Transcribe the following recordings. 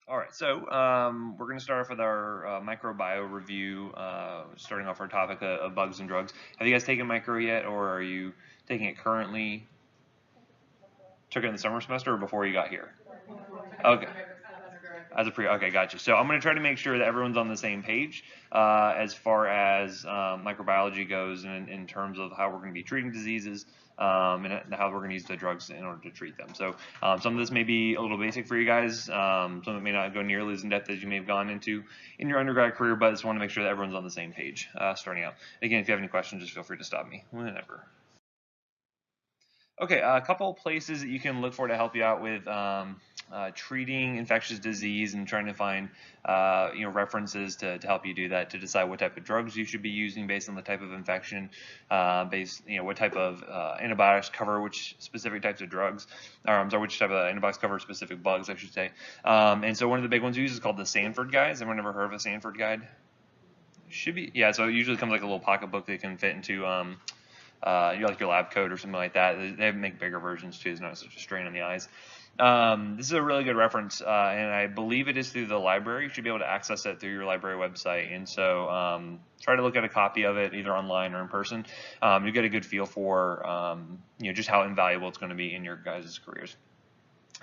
All right, so we're going to start off with our microbial review, starting off our topic of bugs and drugs. Have you guys taken micro yet, or are you taking it currently? Took it in the summer semester or before you got here? Okay. As a pre, okay, gotcha. So I'm going to try to make sure that everyone's on the same page as far as microbiology goes, in terms of how we're going to be treating diseases and how we're going to use the drugs in order to treat them. So some of this may be a little basic for you guys. Some of it may not go nearly as in depth as you may have gone into in your undergrad career, but I just want to make sure that everyone's on the same page starting out. Again, if you have any questions, just feel free to stop me whenever. Okay, a couple places that you can look for to help you out with treating infectious disease and trying to find references to help you do that, to decide what type of drugs you should be using based on the type of infection, what type of antibiotics cover which specific types of drugs, or I'm sorry, which type of antibiotics cover specific bugs, I should say. And so one of the big ones we use is called the Sanford Guide. Has anyone ever heard of a Sanford Guide? Should be, yeah. So it usually comes like a little pocket book that can fit into like your lab coat or something like that. They make bigger versions too. It's not such a strain on the eyes. This is a really good reference, and I believe it is through the library. You should be able to access it through your library website. And so try to look at a copy of it either online or in person. You get a good feel for just how invaluable it's going to be in your guys' careers.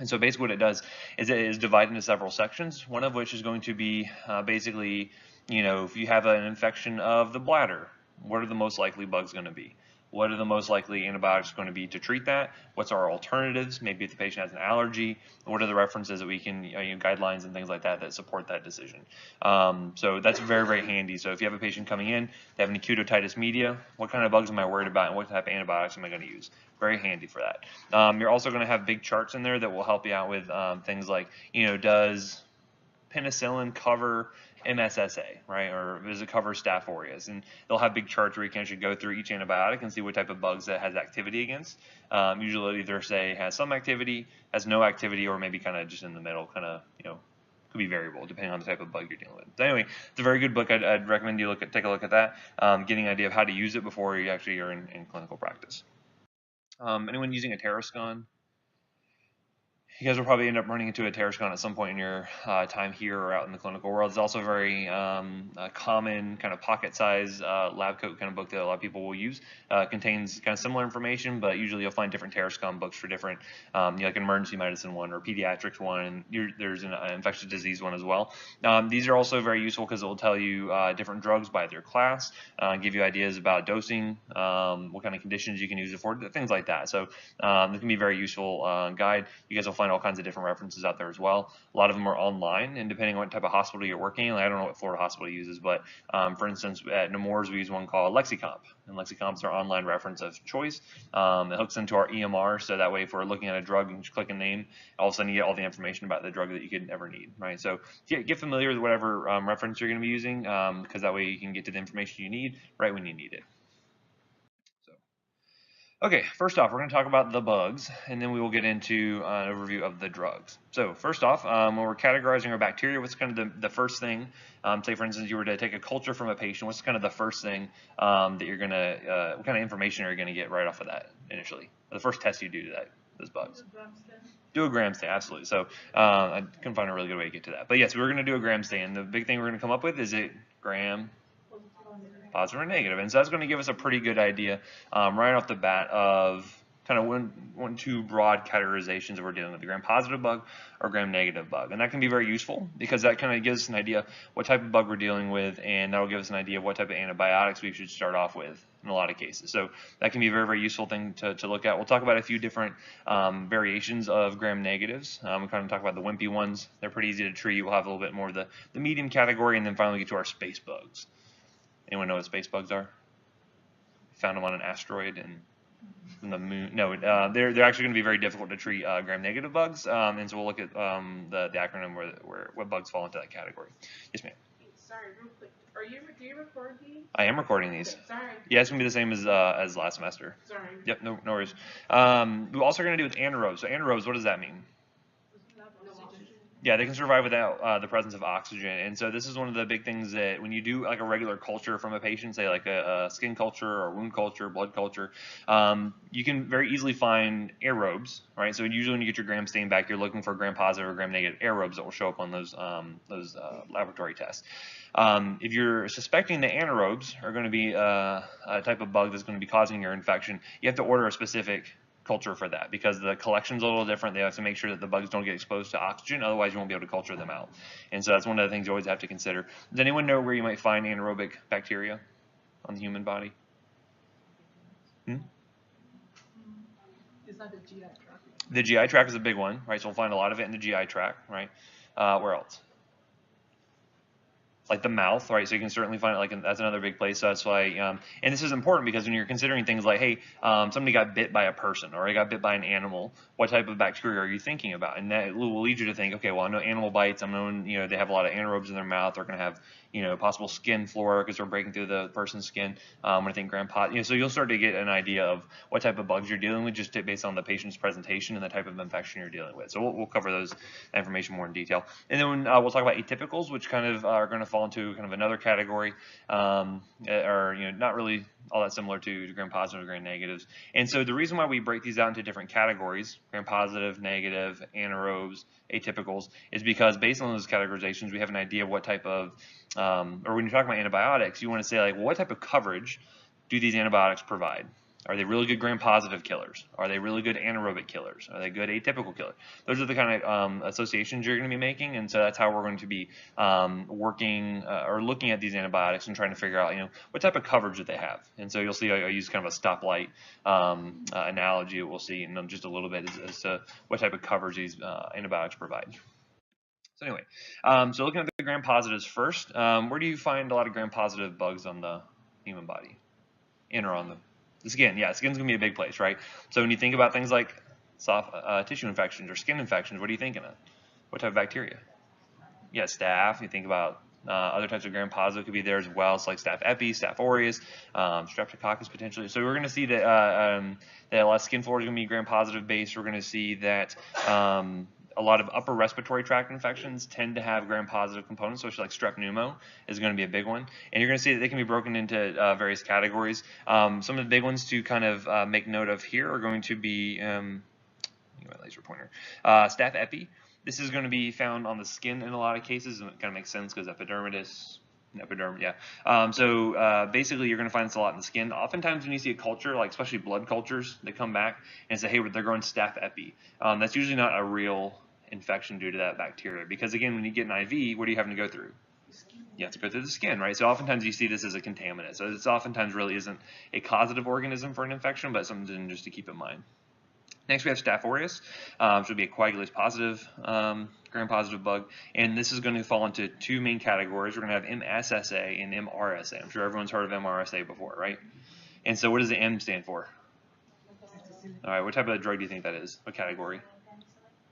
And so basically what it does is it is divided into several sections, one of which is going to be basically, if you have an infection of the bladder, what are the most likely bugs going to be? What are the most likely antibiotics going to be to treat that? What's our alternatives? Maybe if the patient has an allergy, what are the references that we can, guidelines and things like that that support that decision? So that's very, very handy. So if you have a patient coming in, they have an acute otitis media, what kind of bugs am I worried about and what type of antibiotics am I going to use? Very handy for that. You're also going to have big charts in there that will help you out with things like, does penicillin cover MSSA, right? Or does it cover Staph aureus? And they'll have big charts where you can actually go through each antibiotic and see what type of bugs that has activity against. Usually either say has some activity, has no activity, or maybe kind of just in the middle, kind of, could be variable depending on the type of bug you're dealing with. But anyway, it's a very good book. I'd recommend you take a look at that, getting an idea of how to use it before you actually are in clinical practice. Anyone using a Terrascon? You guys will probably end up running into a Terrascon at some point in your time here or out in the clinical world. It's also a very common kind of pocket size lab coat kind of book that a lot of people will use. Contains kind of similar information, but usually you'll find different Terrascon books for different, like an emergency medicine one or pediatrics one, and there's an infectious disease one as well. These are also very useful because it will tell you different drugs by their class, give you ideas about dosing, what kind of conditions you can use it for, things like that. So it can be a very useful guide. You guys will find all kinds of different references out there as well. A lot of them are online, and depending on what type of hospital you're working in, like I don't know what Florida hospital uses, but for instance, at Nemours we use one called LexiComp, and LexiComp's our online reference of choice. It hooks into our EMR, so that way if we're looking at a drug and you just click a name, all of a sudden you get all the information about the drug that you could ever need, right? So get familiar with whatever reference you're going to be using, because that way you can get to the information you need right when you need it. Okay, first off, we're going to talk about the bugs, and then we will get into an overview of the drugs. So first off, when we're categorizing our bacteria, what's kind of the first thing, say for instance, you were to take a culture from a patient, what's kind of the first thing that you're going to, what kind of information are you going to get right off of that initially? The first test you do to those bugs. Do a gram stain, absolutely. So I couldn't find a really good way to get to that. But yes, we're going to do a gram stain. The big thing we're going to come up with is it gram positive or negative. And so that's going to give us a pretty good idea right off the bat of kind of two broad categorizations that we're dealing with, the gram-positive bug or gram-negative bug. And that can be very useful because that kind of gives us an idea what type of bug we're dealing with, and that will give us an idea of what type of antibiotics we should start off with in a lot of cases. So that can be a very, very useful thing to look at. We'll talk about a few different variations of gram-negatives. We kind of talk about the wimpy ones. They're pretty easy to treat. We'll have a little bit more of the medium category, and then finally get to our space bugs. Anyone know what space bugs are? Found them on an asteroid and from the moon. No, they're actually going to be very difficult to treat gram-negative bugs, and so we'll look at the acronym where what bugs fall into that category. Yes, ma'am. Sorry, real quick. Do you record these? I am recording these. Okay, sorry. Yeah, it's going to be the same as last semester. Sorry. Yep, no worries. We're also going to do with anaerobes. So anaerobes, what does that mean? Yeah, they can survive without the presence of oxygen. And so this is one of the big things that when you do like a regular culture from a patient, say like a skin culture or wound culture, blood culture, you can very easily find aerobes, right? So usually when you get your gram stain back, you're looking for gram-positive or gram-negative aerobes that will show up on those laboratory tests. If you're suspecting the anaerobes are going to be a type of bug that's going to be causing your infection, you have to order a specific culture for that because the collection's a little different. They have to make sure that the bugs don't get exposed to oxygen, otherwise you won't be able to culture them out. And so that's one of the things you always have to consider. Does anyone know where you might find anaerobic bacteria on the human body? Is that the GI tract? The GI tract is a big one, right? So we'll find a lot of it in the GI tract, right? Where else? Like the mouth, right? So you can certainly find it, like that's another big place. So that's why, and this is important because when you're considering things like, hey, somebody got bit by a person or they got bit by an animal, what type of bacteria are you thinking about? And that will lead you to think, okay, well, I know animal bites. I know, they have a lot of anaerobes in their mouth. They're going to have, possible skin flora because they're breaking through the person's skin. When I think gram-positive, so you'll start to get an idea of what type of bugs you're dealing with just based on the patient's presentation and the type of infection you're dealing with. So we'll cover that information more in detail. And then we'll talk about atypicals, which kind of are going to fall into kind of another category, are not really all that similar to gram-positive or gram-negatives. And so the reason why we break these out into different categories, gram-positive, negative, anaerobes, atypicals, is because based on those categorizations, we have an idea of what type of, or when you're talking about antibiotics, you want to say like, well, what type of coverage do these antibiotics provide? Are they really good gram-positive killers? Are they really good anaerobic killers? Are they good atypical killers? Those are the kind of associations you're going to be making, and so that's how we're going to be working or looking at these antibiotics and trying to figure out, what type of coverage do they have. And so you'll see I use kind of a stoplight analogy. We'll see in just a little bit as to what type of coverage these antibiotics provide. So anyway, so looking at the gram-positives first, where do you find a lot of gram-positive bugs on the human body? In or on the skin? Yeah, skin's gonna be a big place, right? So when you think about things like soft tissue infections or skin infections, what are you thinking of? What type of bacteria? Yeah, staph. You think about other types of gram-positive could be there as well. So like staph epi, staph aureus, streptococcus potentially. So we're going to see that that a lot of skin flora is going to be gram-positive based. We're going to see that a lot of upper respiratory tract infections tend to have gram-positive components, so like strep pneumo is going to be a big one. And you're going to see that they can be broken into various categories. Some of the big ones to kind of make note of here are going to be, my laser pointer, staph epi. This is going to be found on the skin in a lot of cases, and it kind of makes sense because epidermis, yeah. So basically, you're going to find this a lot in the skin. Oftentimes, when you see a culture, like especially blood cultures, they come back and say, hey, they're growing staph epi. That's usually not a real infection due to that bacteria, because again, when you get an IV, what are you having to go through? You have to go through the skin, right? So oftentimes you see this as a contaminant. So this oftentimes really isn't a causative organism for an infection, but something just to keep in mind. Next, we have Staph aureus, which would be a coagulase positive, gram-positive bug, and this is going to fall into two main categories. We're going to have MSSA and MRSA. I'm sure everyone's heard of MRSA before, right? And so what does the M stand for? All right, what type of drug do you think that is? What category?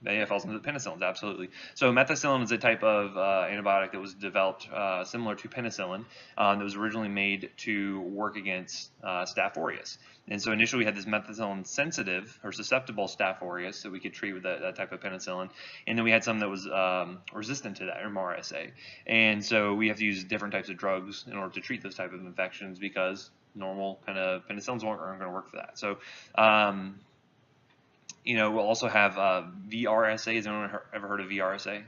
Yeah, it falls into the penicillins, absolutely. So methicillin is a type of antibiotic that was developed similar to penicillin that was originally made to work against Staph aureus. And so initially we had this methicillin sensitive or susceptible Staph aureus that we could treat with that type of penicillin. And then we had some that was resistant to that, MRSA. And so we have to use different types of drugs in order to treat those type of infections because normal kind of penicillins aren't going to work for that. So we'll also have VRSA. Has anyone ever heard of VRSA?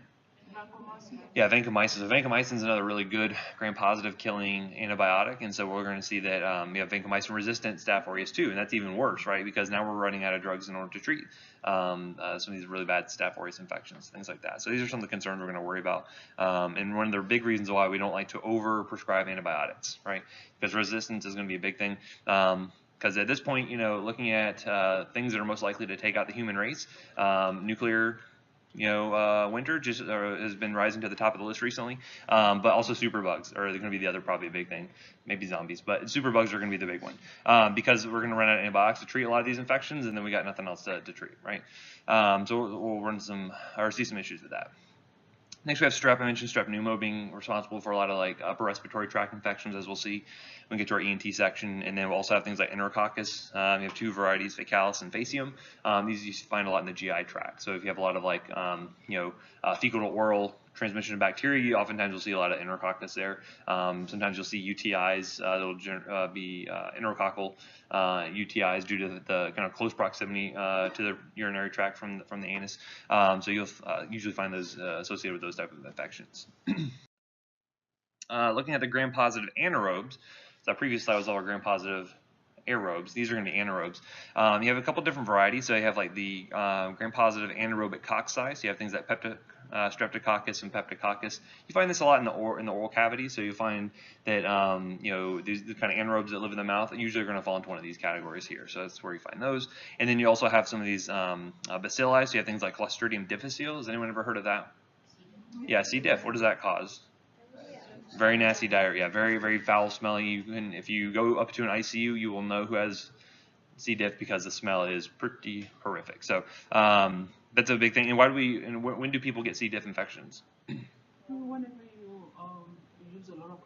Yeah, vancomycin. So vancomycin is another really good gram-positive killing antibiotic, and so we're going to see that we have vancomycin-resistant Staph aureus too, and that's even worse, right? Because now we're running out of drugs in order to treat some of these really bad Staph aureus infections, things like that. So these are some of the concerns we're going to worry about, and one of the big reasons why we don't like to over-prescribe antibiotics, right? Because resistance is going to be a big thing. Because at this point, looking at things that are most likely to take out the human race, nuclear, winter just has been rising to the top of the list recently. But also superbugs are going to be the other probably big thing, maybe zombies, but superbugs are going to be the big one because we're going to run out of antibiotics to treat a lot of these infections, and then we got nothing else to treat, right? So we'll run see some issues with that. Next we have strep. I mentioned strep pneumo being responsible for a lot of like upper respiratory tract infections, as we'll see when we get to our ENT section. And then we'll also have things like enterococcus. You have two varieties, faecalis and faecium. These you find a lot in the GI tract. So if you have a lot of like fecal to oral transmission of bacteria, oftentimes you'll see a lot of enterococcus there. Sometimes you'll see UTIs that'll be enterococcal UTIs due to the kind of close proximity to the urinary tract from the anus. So you'll usually find those associated with those type of infections. Looking at the gram-positive anaerobes, so previous slide was all gram-positive aerobes. These are going to be anaerobes. You have a couple different varieties. So you have like the gram-positive anaerobic cocci. So you have things like streptococcus and peptococcus. You find this a lot in the oral cavity. So you find that these kind of anaerobes that live in the mouth usually are going to fall into one of these categories here. So that's where you find those. And then you also have some of these bacilli. So you have things like Clostridium difficile. Has anyone ever heard of that? Yeah, C. diff. What does that cause? Very nasty diarrhea, very, very foul smelling. If you go up to an ICU, you will know who has C. diff because the smell is pretty horrific. So that's a big thing. And when do people get C. diff infections? Whenever you use a lot of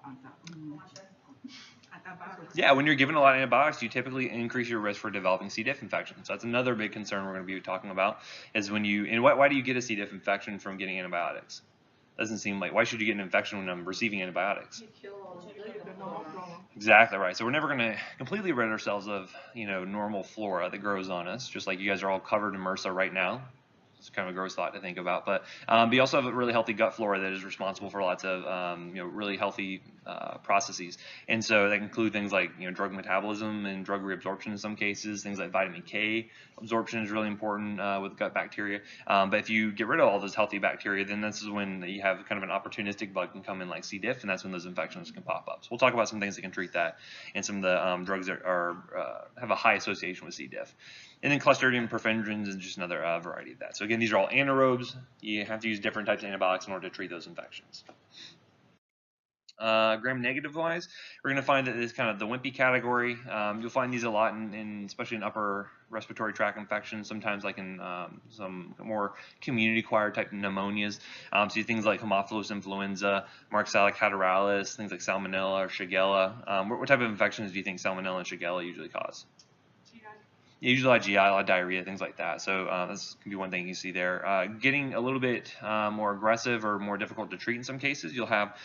antibiotics. Yeah, when you're given a lot of antibiotics, you typically increase your risk for developing C. diff infections. So that's another big concern we're going to be talking about is why do you get a C. diff infection from getting antibiotics? Doesn't seem like, why should you get an infection when I'm receiving antibiotics? Exactly right. So we're never going to completely rid ourselves of, normal flora that grows on us, just like you guys are all covered in MRSA right now. It's kind of a gross thought to think about, but you also have a really healthy gut flora that is responsible for lots of really healthy processes, and so that include things like drug metabolism and drug reabsorption in some cases. Things like vitamin K absorption is really important with gut bacteria. But if you get rid of all those healthy bacteria, then this is when you have kind of an opportunistic bug can come in like C. diff, and that's when those infections can pop up. So we'll talk about some things that can treat that, and some of the drugs that have a high association with C. diff. And then Clostridium perfringens is just another variety of that. So again, these are all anaerobes. You have to use different types of antibiotics in order to treat those infections. Gram-negative wise, we're going to find that it's kind of the wimpy category. You'll find these a lot especially in upper respiratory tract infections, sometimes like in some more community-acquired type pneumonias. So things like Haemophilus influenza, Marxella catarrhalis, things like Salmonella or Shigella. What type of infections do you think Salmonella and Shigella usually cause? Usually like GI, a lot of diarrhea, things like that. So this can be one thing you see there. Getting a little bit more aggressive or more difficult to treat in some cases, you'll have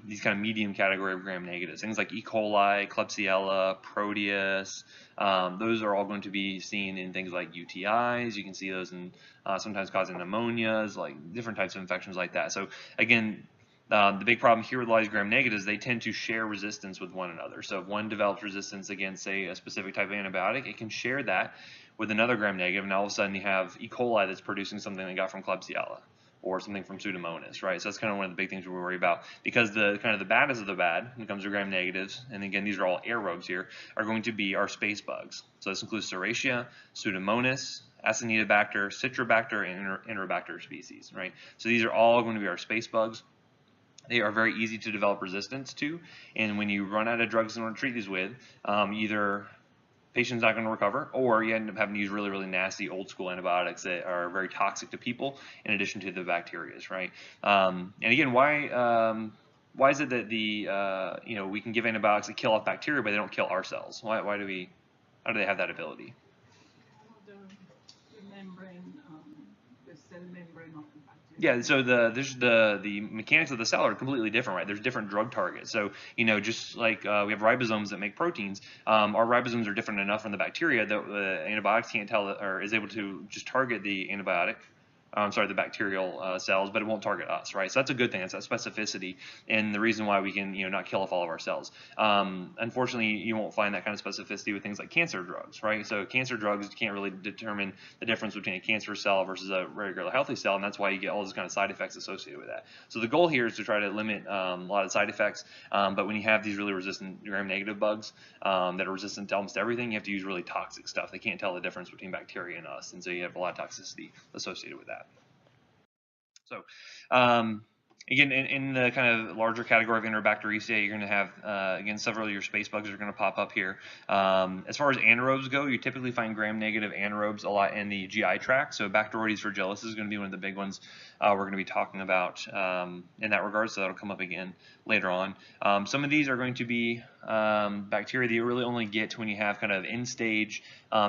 these kind of medium category of gram-negatives. Things like E. coli, Klebsiella, Proteus. Those are all going to be seen in things like UTIs. You can see those in sometimes causing pneumonias, like different types of infections like that. So again, the big problem here with a lot of these gram-negatives, they tend to share resistance with one another. So if one develops resistance against, say, a specific type of antibiotic, it can share that with another gram-negative, and all of a sudden you have E. coli that's producing something they got from Klebsiella or something from Pseudomonas, right? So that's kind of one of the big things we worry about, because the kind of the baddest of the bad when it comes to gram-negatives, and again, these are all aerobes here, are going to be our space bugs. So this includes Serratia, Pseudomonas, Acinetobacter, Citrobacter, and Enterobacter species, right? So these are all going to be our space bugs. They are very easy to develop resistance to, and when you run out of drugs in order to treat these with, either patient's not going to recover, or you end up having to use really, really nasty old school antibiotics that are very toxic to people, in addition to the bacteria, right? And again, why is it that we can give antibiotics that kill off bacteria, but they don't kill our cells? How do they have that ability? The membrane, the cell membrane of the bacteria. Yeah, so the mechanics of the cell are completely different, right? There's different drug targets. So, just like we have ribosomes that make proteins, our ribosomes are different enough from the bacteria that the antibiotics can't tell, or is able to just target the antibiotic. The bacterial cells, but it won't target us, right? So that's a good thing. It's that specificity, and the reason why we can, not kill off all of our cells. Unfortunately, you won't find that kind of specificity with things like cancer drugs, right? So cancer drugs can't really determine the difference between a cancer cell versus a regular healthy cell, and that's why you get all those kind of side effects associated with that. So the goal here is to try to limit a lot of side effects, but when you have these really resistant gram-negative bugs that are resistant to almost everything, you have to use really toxic stuff. They can't tell the difference between bacteria and us, and so you have a lot of toxicity associated with that. So Again, in the kind of larger category of Enterobacteriaceae, you're going to have, again, several of your space bugs are going to pop up here. As far as anaerobes go, you typically find gram-negative anaerobes a lot in the GI tract. So Bacteroides fragilis is going to be one of the big ones we're going to be talking about in that regard, so that'll come up again later on. Some of these are going to be bacteria that you really only get when you have kind of end-stage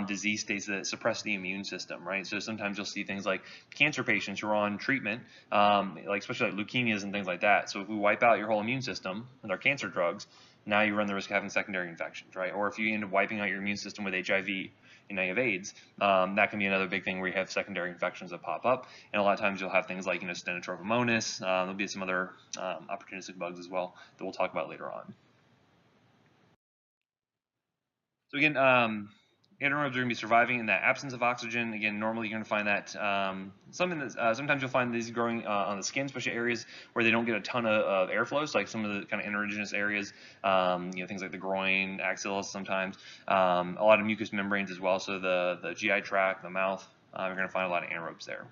disease states that suppress the immune system, right? So sometimes you'll see things like cancer patients who are on treatment, like especially like leukemias and things like that. So if we wipe out your whole immune system with our cancer drugs, now you run the risk of having secondary infections, right? Or if you end up wiping out your immune system with HIV, and now you have AIDS, that can be another big thing where you have secondary infections that pop up. And a lot of times you'll have things like, Stenotrophomonas. There'll be some other opportunistic bugs as well that we'll talk about later on. So again, anaerobes are going to be surviving in that absence of oxygen. Again, normally you're going to find that sometimes you'll find these growing on the skin, especially areas where they don't get a ton of airflow, so like some of the kind of interogenous areas, things like the groin, axillaris sometimes, a lot of mucous membranes as well, so the GI tract, the mouth. You're going to find a lot of anaerobes there.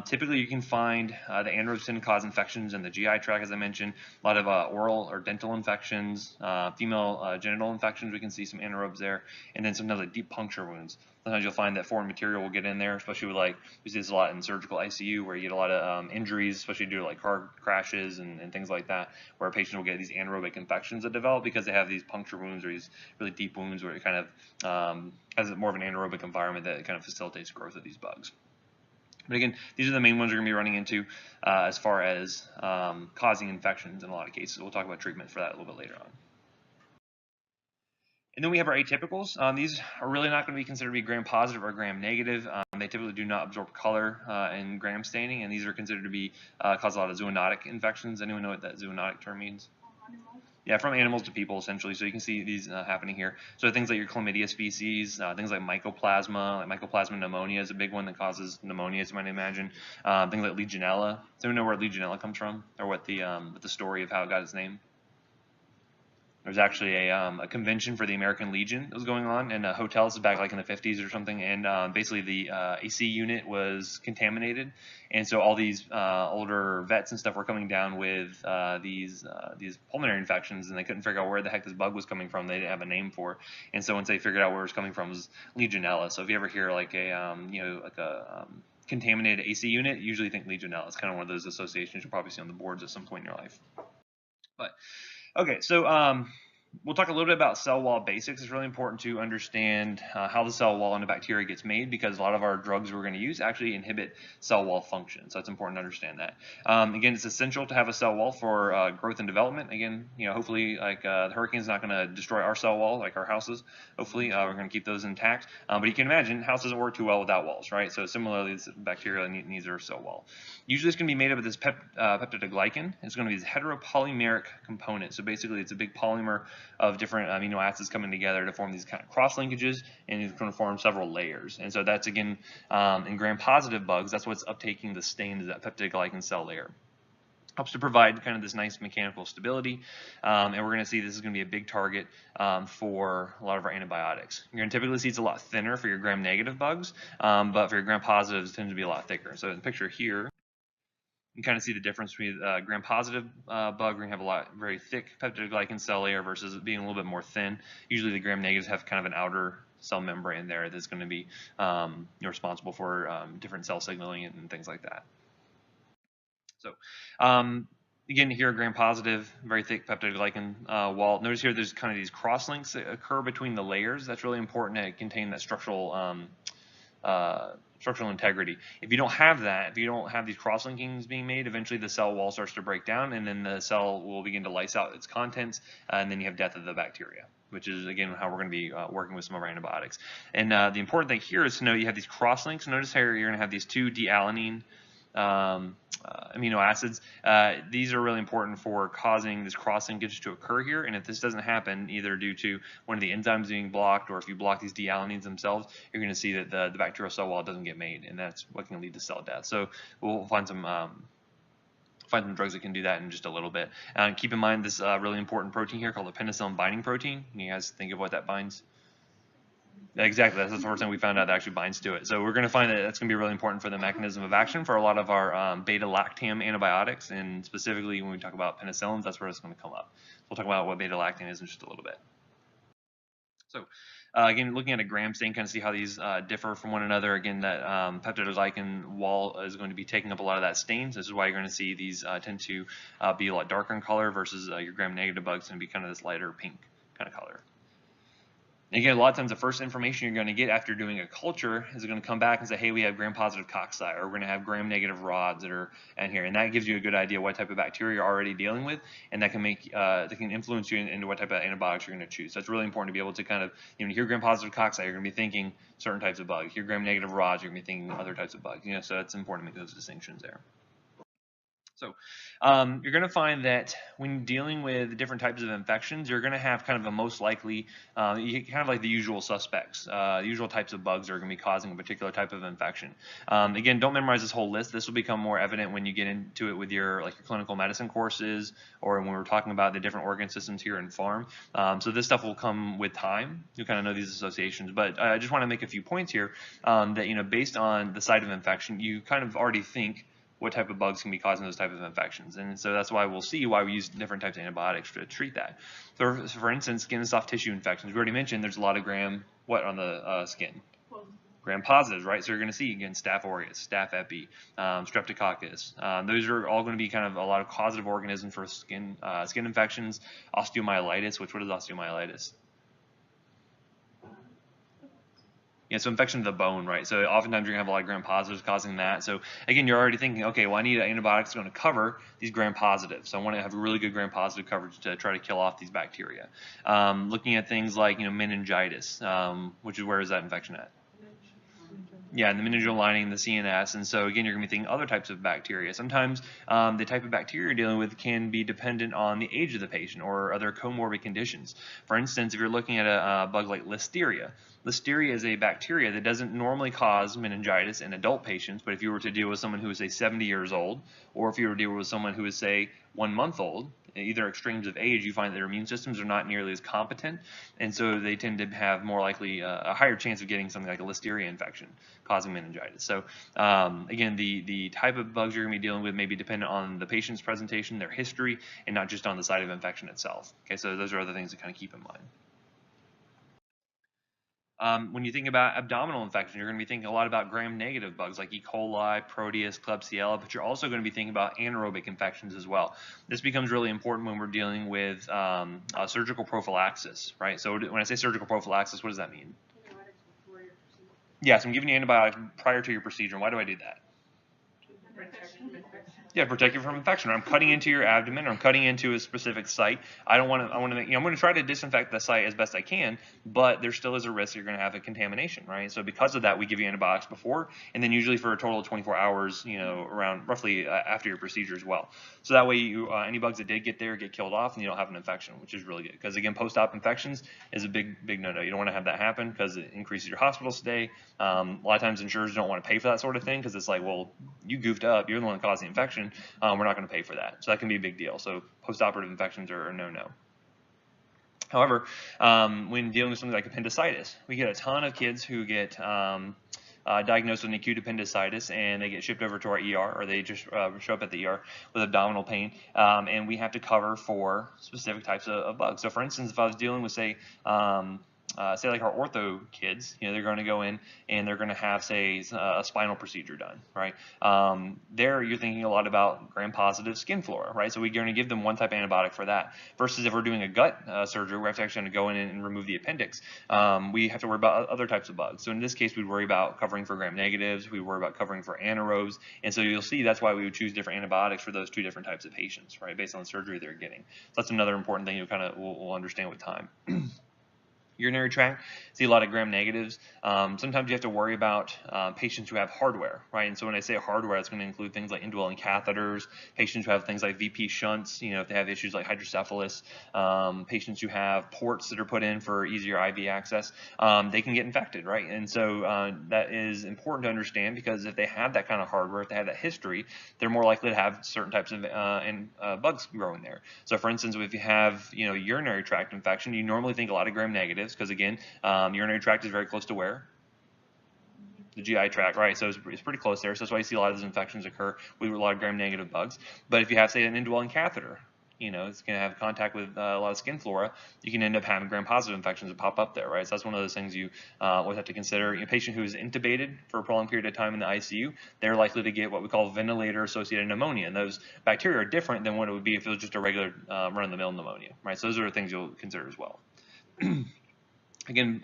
Typically, you can find the anaerobes tend to cause infections in the GI tract, as I mentioned. A lot of oral or dental infections, female genital infections. We can see some anaerobes there, and then sometimes like deep puncture wounds. Sometimes you'll find that foreign material will get in there, especially with we see this a lot in surgical ICU where you get a lot of injuries, especially due to like car crashes and things like that, where a patient will get these anaerobic infections that develop because they have these puncture wounds or these really deep wounds where it kind of has more of an anaerobic environment that kind of facilitates growth of these bugs. But again, these are the main ones you're going to be running into as far as causing infections in a lot of cases. We'll talk about treatment for that a little bit later on. And then we have our atypicals. These are really not going to be considered to be gram-positive or gram-negative. They typically do not absorb color in gram staining, and these are considered to be cause a lot of zoonotic infections. Anyone know what that zoonotic term means? Yeah, from animals to people, essentially. So you can see these happening here. So things like your chlamydia species, things like mycoplasma, pneumonia is a big one that causes pneumonia, as you might imagine. Things like Legionella. Does anyone know where Legionella comes from, or what the story of how it got its name? There was actually a convention for the American Legion that was going on in hotels back like in the 50s or something, and basically the AC unit was contaminated, and so all these older vets and stuff were coming down with these pulmonary infections, and they couldn't figure out where the heck this bug was coming from. They didn't have a name for it, and so once they figured out where it was coming from, it was Legionella. So if you ever hear like a contaminated AC unit, you usually think Legionella. It's kind of one of those associations you'll probably see on the boards at some point in your life. But okay, so we'll talk a little bit about cell wall basics. It's really important to understand how the cell wall in a bacteria gets made, because a lot of our drugs we're going to use actually inhibit cell wall function. So it's important to understand that. Again, it's essential to have a cell wall for growth and development. Again, hopefully, like the hurricane's not going to destroy our cell wall like our houses. Hopefully, we're going to keep those intact. But you can imagine, house doesn't work too well without walls, right? So similarly, this bacteria needs their cell wall. Usually, it's going to be made up of this peptidoglycan. It's going to be this heteropolymeric component. So basically, it's a big polymer of different amino acids coming together to form these kind of cross linkages, and it's going to form several layers. And so that's, again, in gram-positive bugs, that's what's uptaking the stain, is that peptidoglycan cell layer. Helps to provide kind of this nice mechanical stability, and we're going to see this is going to be a big target for a lot of our antibiotics. You're going to typically see it's a lot thinner for your gram-negative bugs, but for your gram-positives, it tends to be a lot thicker. So in the picture here, you kind of see the difference between gram-positive bug. We're going to have a very thick peptidoglycan cell layer versus it being a little bit more thin. Usually the gram-negatives have kind of an outer cell membrane there that's going to be responsible for different cell signaling and things like that. So again, here gram-positive, very thick peptidoglycan wall. Notice here there's kind of these cross-links that occur between the layers. That's really important to contain that structural integrity. If you don't have that, if you don't have these cross-linkings being made, eventually the cell wall starts to break down, and then the cell will begin to lyse out its contents, and then you have death of the bacteria, which is, again, how we're going to be working with some of our antibiotics. And the important thing here is to know you have these cross-links. Notice how you're going to have these two D-alanine amino acids. These are really important for causing this cross-linkage to occur here, and if this doesn't happen, either due to one of the enzymes being blocked, or if you block these D-alanines themselves, you're going to see that the bacterial cell wall doesn't get made, and that's what can lead to cell death. So we'll find some drugs that can do that in just a little bit. Keep in mind this really important protein here called the penicillin binding protein. You guys think of what that binds? Exactly, that's the first thing we found out that actually binds to it. So we're going to find that that's going to be really important for the mechanism of action for a lot of our beta-lactam antibiotics, and specifically when we talk about penicillins, that's where it's going to come up. We'll talk about what beta-lactam is in just a little bit. So again, looking at a gram stain, kind of see how these differ from one another. Again, that peptidoglycan wall is going to be taking up a lot of that stain. So this is why you're going to see these tend to be a lot darker in color versus your gram-negative bugs going to be kind of this lighter pink kind of color. Again, a lot of times the first information you're going to get after doing a culture is going to come back and say, hey, we have gram-positive cocci, or we're going to have gram-negative rods that are in here, and that gives you a good idea what type of bacteria you're already dealing with, and that can make that can influence you into what type of antibiotics you're going to choose. So it's really important to be able to kind of, you know, hear gram-positive cocci, you're going to be thinking certain types of bugs. Hear gram-negative rods, you're going to be thinking other types of bugs. You know, so it's important to make those distinctions there. So you're going to find that when dealing with different types of infections, you're going to have kind of a most likely, kind of like the usual suspects, the usual types of bugs that are going to be causing a particular type of infection. Again, don't memorize this whole list. This will become more evident when you get into it with your your clinical medicine courses, or when we're talking about the different organ systems here in Pharm. So this stuff will come with time. You kind of know these associations, but I just want to make a few points here that based on the site of infection, you kind of already think what type of bugs can be causing those type of infections. And so that's why we'll see why we use different types of antibiotics to treat that. So for instance, skin and soft tissue infections, we already mentioned there's a lot of gram, on the skin? Gram positives, right? So you're going to see, again, Staph aureus, Staph epi, Streptococcus. Those are all going to be kind of a lot of causative organisms for skin infections. Osteomyelitis, what is osteomyelitis? Yeah, so infection of the bone, right? So oftentimes you're going to have a lot of gram-positives causing that. So again, you're already thinking, okay, well, I need an antibiotic that's going to cover these gram-positives. So I want to have really good gram-positive coverage to try to kill off these bacteria. Looking at things like, meningitis, which is, where is that infection at? Yeah, in the meningeal lining, the CNS, and so again, you're going to be thinking other types of bacteria. Sometimes the type of bacteria you're dealing with can be dependent on the age of the patient or other comorbid conditions. For instance, if you're looking at a bug like Listeria, Listeria is a bacteria that doesn't normally cause meningitis in adult patients, but if you were to deal with someone who is, say, 70 years old, or if you were to deal with someone who is, say, 1 month old, either extremes of age, you find that their immune systems are not nearly as competent, and so they tend to have more likely a higher chance of getting something like a Listeria infection causing meningitis. So again, the type of bugs you're going to be dealing with may be dependent on the patient's presentation, their history, and not just on the site of infection itself. Okay, so those are other things to kind of keep in mind. When you think about abdominal infection, you're going to be thinking a lot about gram-negative bugs like E. coli, Proteus, Klebsiella, but you're also going to be thinking about anaerobic infections as well. This becomes really important when we're dealing with surgical prophylaxis, right? So when I say surgical prophylaxis, what does that mean? Yes, I'm giving you antibiotics prior to your procedure. Why do I do that? Yeah, protect you from infection. Or I'm cutting into your abdomen, or I'm cutting into a specific site. I want to make, I'm going to try to disinfect the site as best I can, but there still is a risk you're going to have a contamination, right? So because of that, we give you antibiotics before, and then usually for a total of 24 hours, around roughly after your procedure as well. So that way, any bugs that did get there get killed off, and you don't have an infection, which is really good. Because again, post-op infections is a big no-no. You don't want to have that happen because it increases your hospital stay. A lot of times insurers don't want to pay for that sort of thing because it's like, well, you goofed up. You're the one that caused the infection. We're not going to pay for that. So that can be a big deal. So post-operative infections are a no-no. However, when dealing with something like appendicitis, we get a ton of kids who get diagnosed with an acute appendicitis, and they get shipped over to our ER, or they just show up at the ER with abdominal pain, and we have to cover for specific types of bugs. So for instance, if I was dealing with, say like our ortho kids, they're going to go in and they're going to have, say, a spinal procedure done, right? There you're thinking a lot about gram-positive skin flora, right? So we're going to give them one type of antibiotic for that. Versus if we're doing a gut surgery, we have to actually go in and remove the appendix. We have to worry about other types of bugs. So in this case, we'd worry about covering for gram-negatives. We worry about covering for anaerobes. And so you'll see that's why we would choose different antibiotics for those two different types of patients, right? Based on the surgery they're getting. So that's another important thing you kind of will understand with time. Urinary tract, see a lot of gram-negatives. Sometimes you have to worry about patients who have hardware, right? And so when I say hardware, it's going to include things like indwelling catheters, patients who have things like VP shunts, if they have issues like hydrocephalus, patients who have ports that are put in for easier IV access, they can get infected, right? And so that is important to understand, because if they have that kind of hardware, if they have that history, they're more likely to have certain types of bugs growing there. So for instance, if you have urinary tract infection, you normally think a lot of gram-negatives. gram-negatives because, again, urinary tract is very close to where? The GI tract, right? So it's pretty close there. So that's why you see a lot of those infections occur with a lot of gram-negative bugs. But if you have, say, an indwelling catheter, it's going to have contact with a lot of skin flora, you can end up having gram-positive infections that pop up there, right? So that's one of those things you always have to consider. A patient who is intubated for a prolonged period of time in the ICU, they're likely to get what we call ventilator-associated pneumonia, and those bacteria are different than what it would be if it was just a regular run-of-the-mill pneumonia, right? So those are the things you'll consider as well. Again,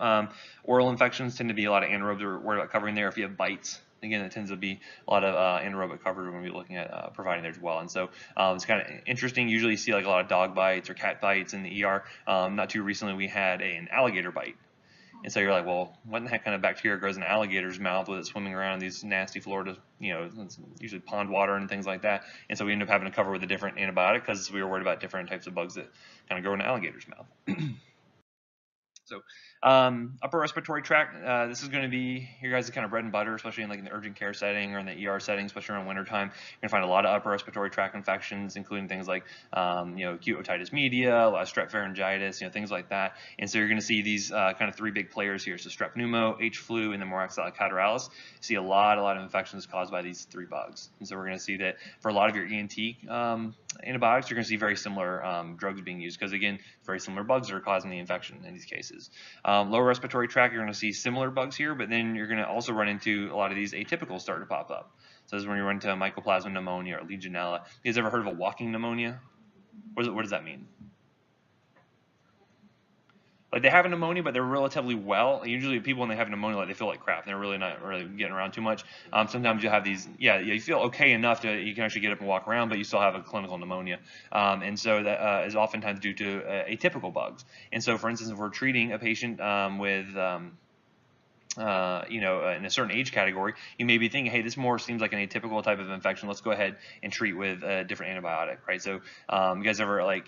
oral infections tend to be a lot of anaerobes we're worried about covering there. If you have bites, again, it tends to be a lot of anaerobic coverage when we're looking at providing there as well. And so it's kind of interesting. Usually you see like a lot of dog bites or cat bites in the ER. Not too recently we had an alligator bite. And so you're like, well, what the heck kind of bacteria grows in an alligator's mouth with it swimming around in these nasty Florida, it's usually pond water and things like that. And so we end up having to cover with a different antibiotic because we were worried about different types of bugs that kind of grow in an alligator's mouth. So upper respiratory tract, this is going to be your guys' kind of bread and butter, especially in like in the urgent care setting or in the ER setting, especially around wintertime. You're going to find a lot of upper respiratory tract infections, including things like acute otitis media, a lot of strep pharyngitis, things like that. And so you're going to see these kind of three big players here. So strep pneumo, H flu, and then Moraxella catarrhalis. You see a lot of infections caused by these three bugs. And so we're going to see that for a lot of your ENT antibiotics, you're going to see very similar drugs being used because, again, very similar bugs are causing the infection in these cases. Lower respiratory tract, you're going to see similar bugs here, but then you're going to also run into a lot of these atypicals start to pop up. So this is when you run into mycoplasma pneumonia or Legionella. You guys ever heard of a walking pneumonia? What does that mean? Like they have a pneumonia, but they're relatively well. Usually people when they have pneumonia, like they feel like crap. They're really not really getting around too much. Sometimes you have these, you feel okay enough to you can actually get up and walk around, but you still have a clinical pneumia. And so that is oftentimes due to atypical bugs. And so, for instance, if we're treating a patient with in a certain age category, you may be thinking, hey, this more seems like an atypical type of infection. Let's go ahead and treat with a different antibiotic, right? So you guys ever if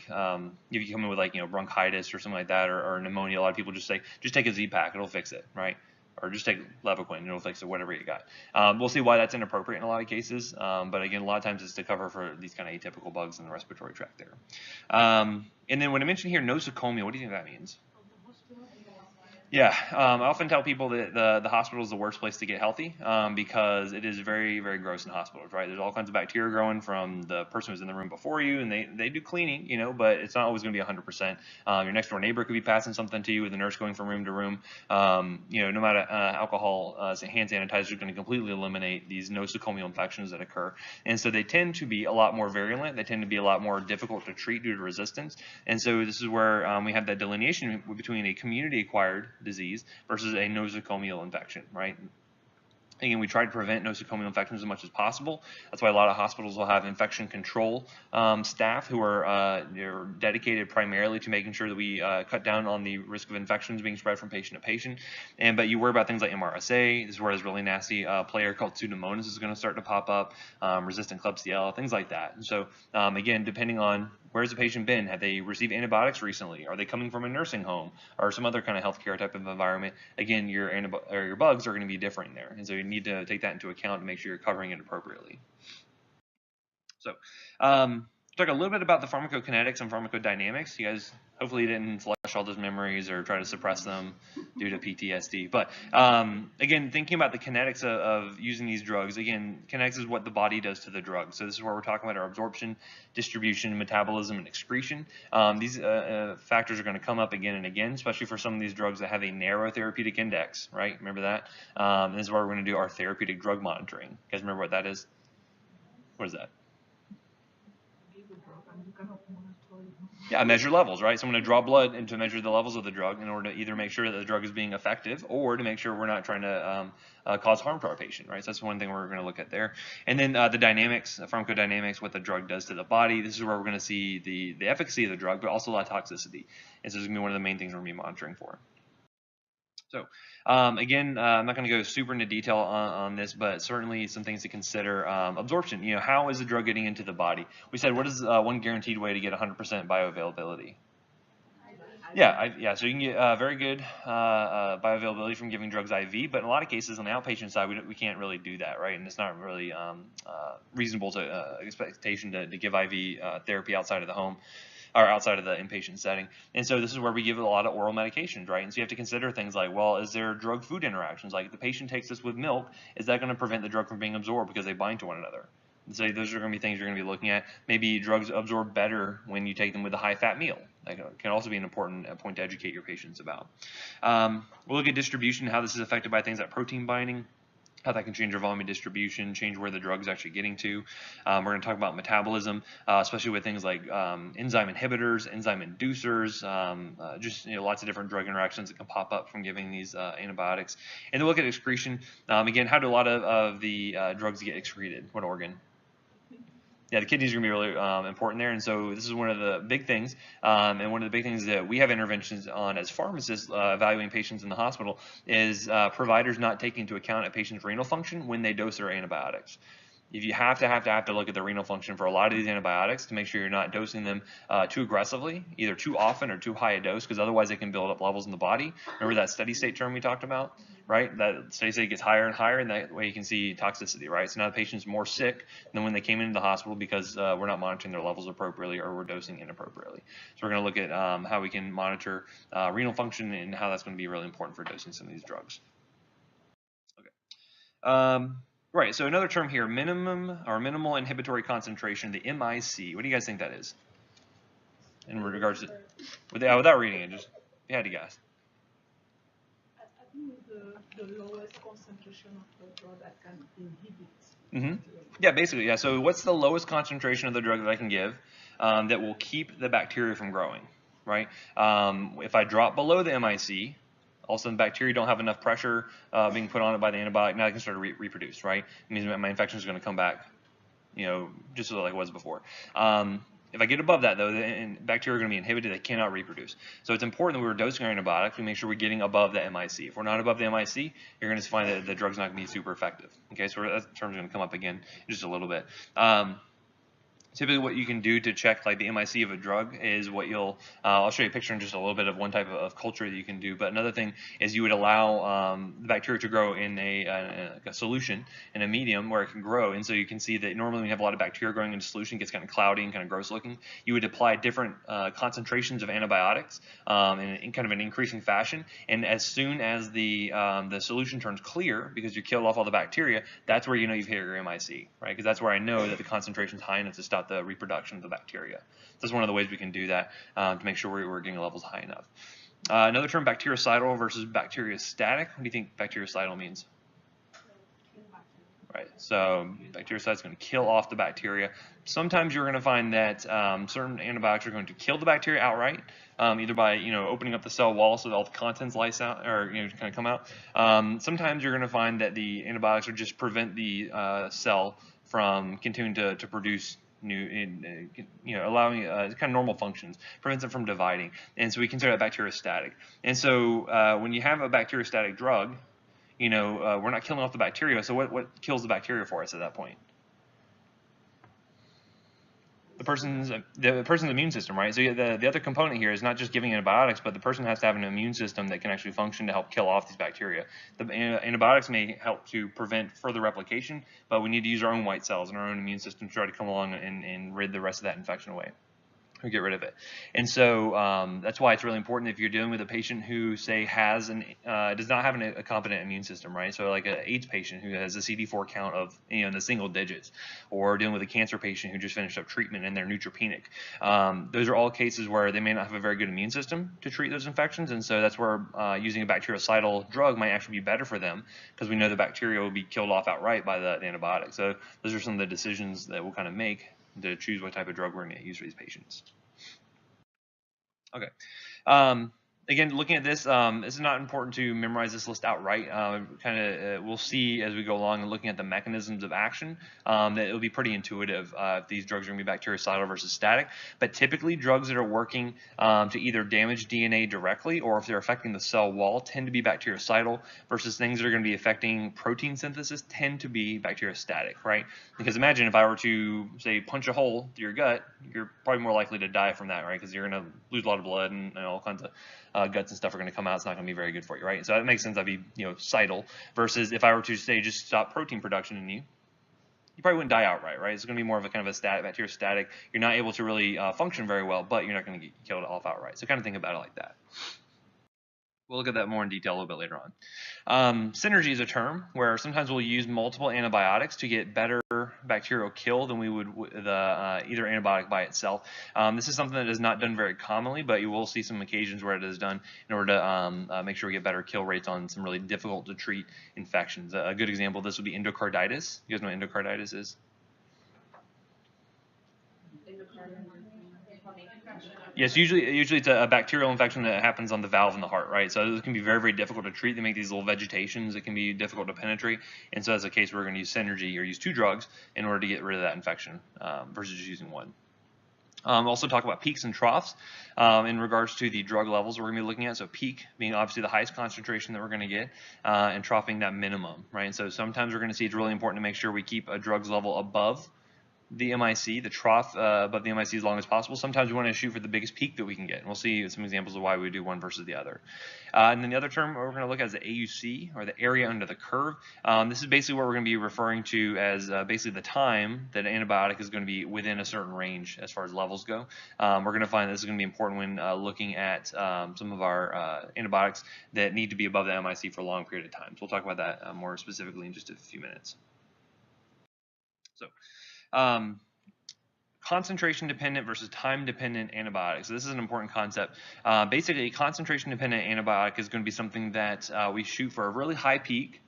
you come in with bronchitis or something like that or pneumonia, a lot of people just say, just take a Z-Pak, it'll fix it, right? Or just take Levaquin, it'll fix it, whatever you got. We'll see why that's inappropriate in a lot of cases, but again, a lot of times it's to cover for these kind of atypical bugs in the respiratory tract there. And then when I mention here nosocomial, what do you think that means? Yeah, I often tell people that the hospital is the worst place to get healthy because it is very, very gross in hospitals, right? There's all kinds of bacteria growing from the person who's in the room before you, and they do cleaning, but it's not always going to be 100%. Your next door neighbor could be passing something to you with a nurse going from room to room. No matter alcohol, hand sanitizer is going to completely eliminate these nosocomial infections that occur. And so they tend to be a lot more virulent. They tend to be a lot more difficult to treat due to resistance. And so this is where we have that delineation between a community-acquired disease versus a nosocomial infection, right? Again, we try to prevent nosocomial infections as much as possible. That's why a lot of hospitals will have infection control staff who are dedicated primarily to making sure that we cut down on the risk of infections being spread from patient to patient. But you worry about things like MRSA. This is where this really nasty player called Pseudomonas is going to start to pop up, resistant Klebsiella, things like that. And so, again, depending on where's the patient been? Have they received antibiotics recently? Are they coming from a nursing home or some other kind of healthcare type of environment? Again, your bugs are going to be different there, and so you need to take that into account to make sure you're covering it appropriately. So, talk a little bit about the pharmacokinetics and pharmacodynamics. You guys hopefully didn't flush all those memories or try to suppress them due to PTSD. But again, thinking about the kinetics of using these drugs, again, kinetics is what the body does to the drug. So this is where we're talking about our absorption, distribution, metabolism, and excretion. These factors are going to come up again and again, especially for some of these drugs that have a narrow therapeutic index, right? Remember that? This is where we're going to do our therapeutic drug monitoring. You guys remember what that is? What is that? Yeah, measure levels, right? So I'm going to draw blood and to measure the levels of the drug in order to either make sure that the drug is being effective or to make sure we're not trying to cause harm to our patient, right? So that's one thing we're going to look at there. And then the dynamics, pharmacodynamics, what the drug does to the body. This is where we're going to see the efficacy of the drug, but also a lot of toxicity. And so this is going to be one of the main things we're going to be monitoring for. So again, I'm not going to go super into detail on this, but certainly some things to consider. Absorption, how is the drug getting into the body? We said, what is one guaranteed way to get 100% bioavailability? Yeah, so you can get very good bioavailability from giving drugs IV, but in a lot of cases on the outpatient side, we can't really do that, right? And it's not really reasonable to expectation to give IV therapy outside of the home. or outside of the inpatient setting. And so this is where we give a lot of oral medications, right? And so you have to consider things like, well, is there drug-food interactions? Like if the patient takes this with milk, is that going to prevent the drug from being absorbed because they bind to one another? And so those are going to be things you're going to be looking at. Maybe drugs absorb better when you take them with a high-fat meal. That can also be an important point to educate your patients about. We'll look at distribution, how this is affected by things like protein binding, how that can change your volume of distribution, change where the drug's actually getting to. We're going to talk about metabolism, especially with things like enzyme inhibitors, enzyme inducers, just lots of different drug interactions that can pop up from giving these antibiotics. And then we'll look at excretion. Again, how do a lot of the drugs get excreted? What organ? Yeah, the kidneys are going to be really important there, and so this is one of the big things, and one of the big things that we have interventions on as pharmacists evaluating patients in the hospital is providers not taking into account a patient's renal function when they dose their antibiotics. If you have to look at the renal function for a lot of these antibiotics to make sure you're not dosing them too aggressively, either too often or too high a dose, because otherwise they can build up levels in the body. Remember that steady state term we talked about, right? That steady state gets higher and higher, and that way you can see toxicity, right? So now the patient's more sick than when they came into the hospital because we're not monitoring their levels appropriately or we're dosing inappropriately. So we're going to look at how we can monitor renal function and how that's going to be really important for dosing some of these drugs. Okay. Right, so another term here, minimum or minimal inhibitory concentration, the MIC. What do you guys think that is? In regards to, without reading it, just, if you had to guess. I think the lowest concentration of the drug that can inhibit. Yeah, basically, yeah. So what's the lowest concentration of the drug that I can give that will keep the bacteria from growing, right? If I drop below the MIC, all of a sudden bacteria don't have enough pressure being put on it by the antibiotic. Now I can start to reproduce, right? It means my infection is going to come back, just like it was before. If I get above that, though, the bacteria are going to be inhibited. They cannot reproduce. So it's important that we're dosing our antibiotics. We make sure we're getting above the MIC. If we're not above the MIC, you're going to find that the drug's not going to be super effective. Okay, so that term's going to come up again in just a little bit. Typically what you can do to check like the MIC of a drug is what I'll show you a picture in just a little bit of one type of culture that you can do, but another thing is you would allow the bacteria to grow in a solution, in a medium where it can grow, and so you can see that normally when you have a lot of bacteria growing in a solution, it gets kind of cloudy and kind of gross looking. You would apply different concentrations of antibiotics in kind of an increasing fashion, and as soon as the solution turns clear, because you killed off all the bacteria, that's where you know you've hit your MIC, right? Because that's where I know that the concentration is high enough to stop the reproduction of the bacteria. That's one of the ways we can do that to make sure we're getting levels high enough. Another term, bactericidal versus bacteriostatic. What do you think bactericidal means? Right, so bactericide is going to kill off the bacteria. Sometimes you're going to find that certain antibiotics are going to kill the bacteria outright, either by opening up the cell wall so that all the contents lyse out or kind of come out. Sometimes you're going to find that the antibiotics will just prevent the cell from continuing to produce allowing kind of normal functions, prevents it from dividing, and so we consider that bacteriostatic. And so when you have a bacteriostatic drug, we're not killing off the bacteria. So what kills the bacteria for us at that point? The person's immune system, right? So the other component here is not just giving antibiotics, but the person has to have an immune system that can actually function to help kill off these bacteria. The antibiotics may help to prevent further replication, but we need to use our own white cells and our own immune system to try to come along and rid the rest of that infection away, or get rid of it. And so that's why it's really important if you're dealing with a patient who, say, does not have a competent immune system, right? So like an AIDS patient who has a CD4 count of in the single digits, or dealing with a cancer patient who just finished up treatment and they're neutropenic. Those are all cases where they may not have a very good immune system to treat those infections, and so that's where using a bactericidal drug might actually be better for them, because we know the bacteria will be killed off outright by the antibiotic. So those are some of the decisions that we'll kind of make to choose what type of drug we're going to use for these patients. Okay. Again, looking at this, it's not important to memorize this list outright. We'll see as we go along and looking at the mechanisms of action that it'll be pretty intuitive if these drugs are going to be bactericidal versus static. But typically, drugs that are working to either damage DNA directly or if they're affecting the cell wall tend to be bactericidal, versus things that are going to be affecting protein synthesis tend to be bacteriostatic, right? Because imagine if I were to, say, punch a hole through your gut, you're probably more likely to die from that, right? Because you're going to lose a lot of blood and all kinds of guts and stuff are going to come out. It's not going to be very good for you, right? So that makes sense. That'd be, cidal, versus if I were to say just stop protein production in you, you probably wouldn't die outright, right? It's going to be more of a kind of a bacteriostatic. You're not able to really function very well, but you're not going to get killed off outright. So kind of think about it like that. We'll look at that more in detail a little bit later on. Synergy is a term where sometimes we'll use multiple antibiotics to get better bacterial kill than we would either antibiotic by itself. This is something that is not done very commonly, but you will see some occasions where it is done in order to make sure we get better kill rates on some really difficult to treat infections. A good example of this would be endocarditis. You guys know what endocarditis is? Yes, usually it's a bacterial infection that happens on the valve in the heart, right? So it can be very, very difficult to treat. They make these little vegetations that can be difficult to penetrate. And so as a case, we're going to use Synergy or use 2 drugs in order to get rid of that infection versus just using 1. Also talk about peaks and troughs in regards to the drug levels we're going to be looking at. So peak being obviously the highest concentration that we're going to get, and trough being that minimum, right? And so sometimes we're going to see it's really important to make sure we keep a drug's level above the MIC, the trough above the MIC as long as possible. Sometimes we want to shoot for the biggest peak that we can get. And we'll see some examples of why we do one versus the other. And then the other term we're going to look at is the AUC, or the area under the curve. This is basically what we're going to be referring to as basically the time that an antibiotic is going to be within a certain range as far as levels go. We're going to find this is going to be important when looking at some of our antibiotics that need to be above the MIC for a long period of time. So we'll talk about that more specifically in just a few minutes. So, concentration dependent versus time dependent antibiotics. So this is an important concept. Basically, a concentration dependent antibiotic is going to be something that we shoot for a really high peak.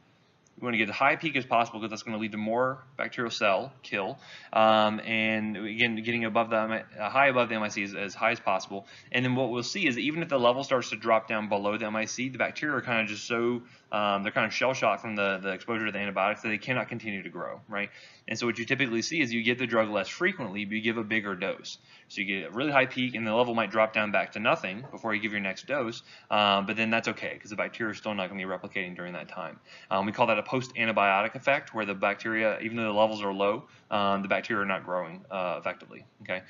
We want to get as high peak as possible because that's going to lead to more bacterial cell kill, and again, getting above the high above the MIC as high as possible. And then what we'll see is that even if the level starts to drop down below the MIC, the bacteria are kind of just so they're kind of shell shocked from the exposure to the antibiotics that they cannot continue to grow, right? And so what you typically see is you give the drug less frequently, but you give a bigger dose. So you get a really high peak, and the level might drop down back to nothing before you give your next dose, but then that's okay because the bacteria is still not going to be replicating during that time. We call that a post-antibiotic effect, where the bacteria, even though the levels are low, the bacteria are not growing effectively. Okay,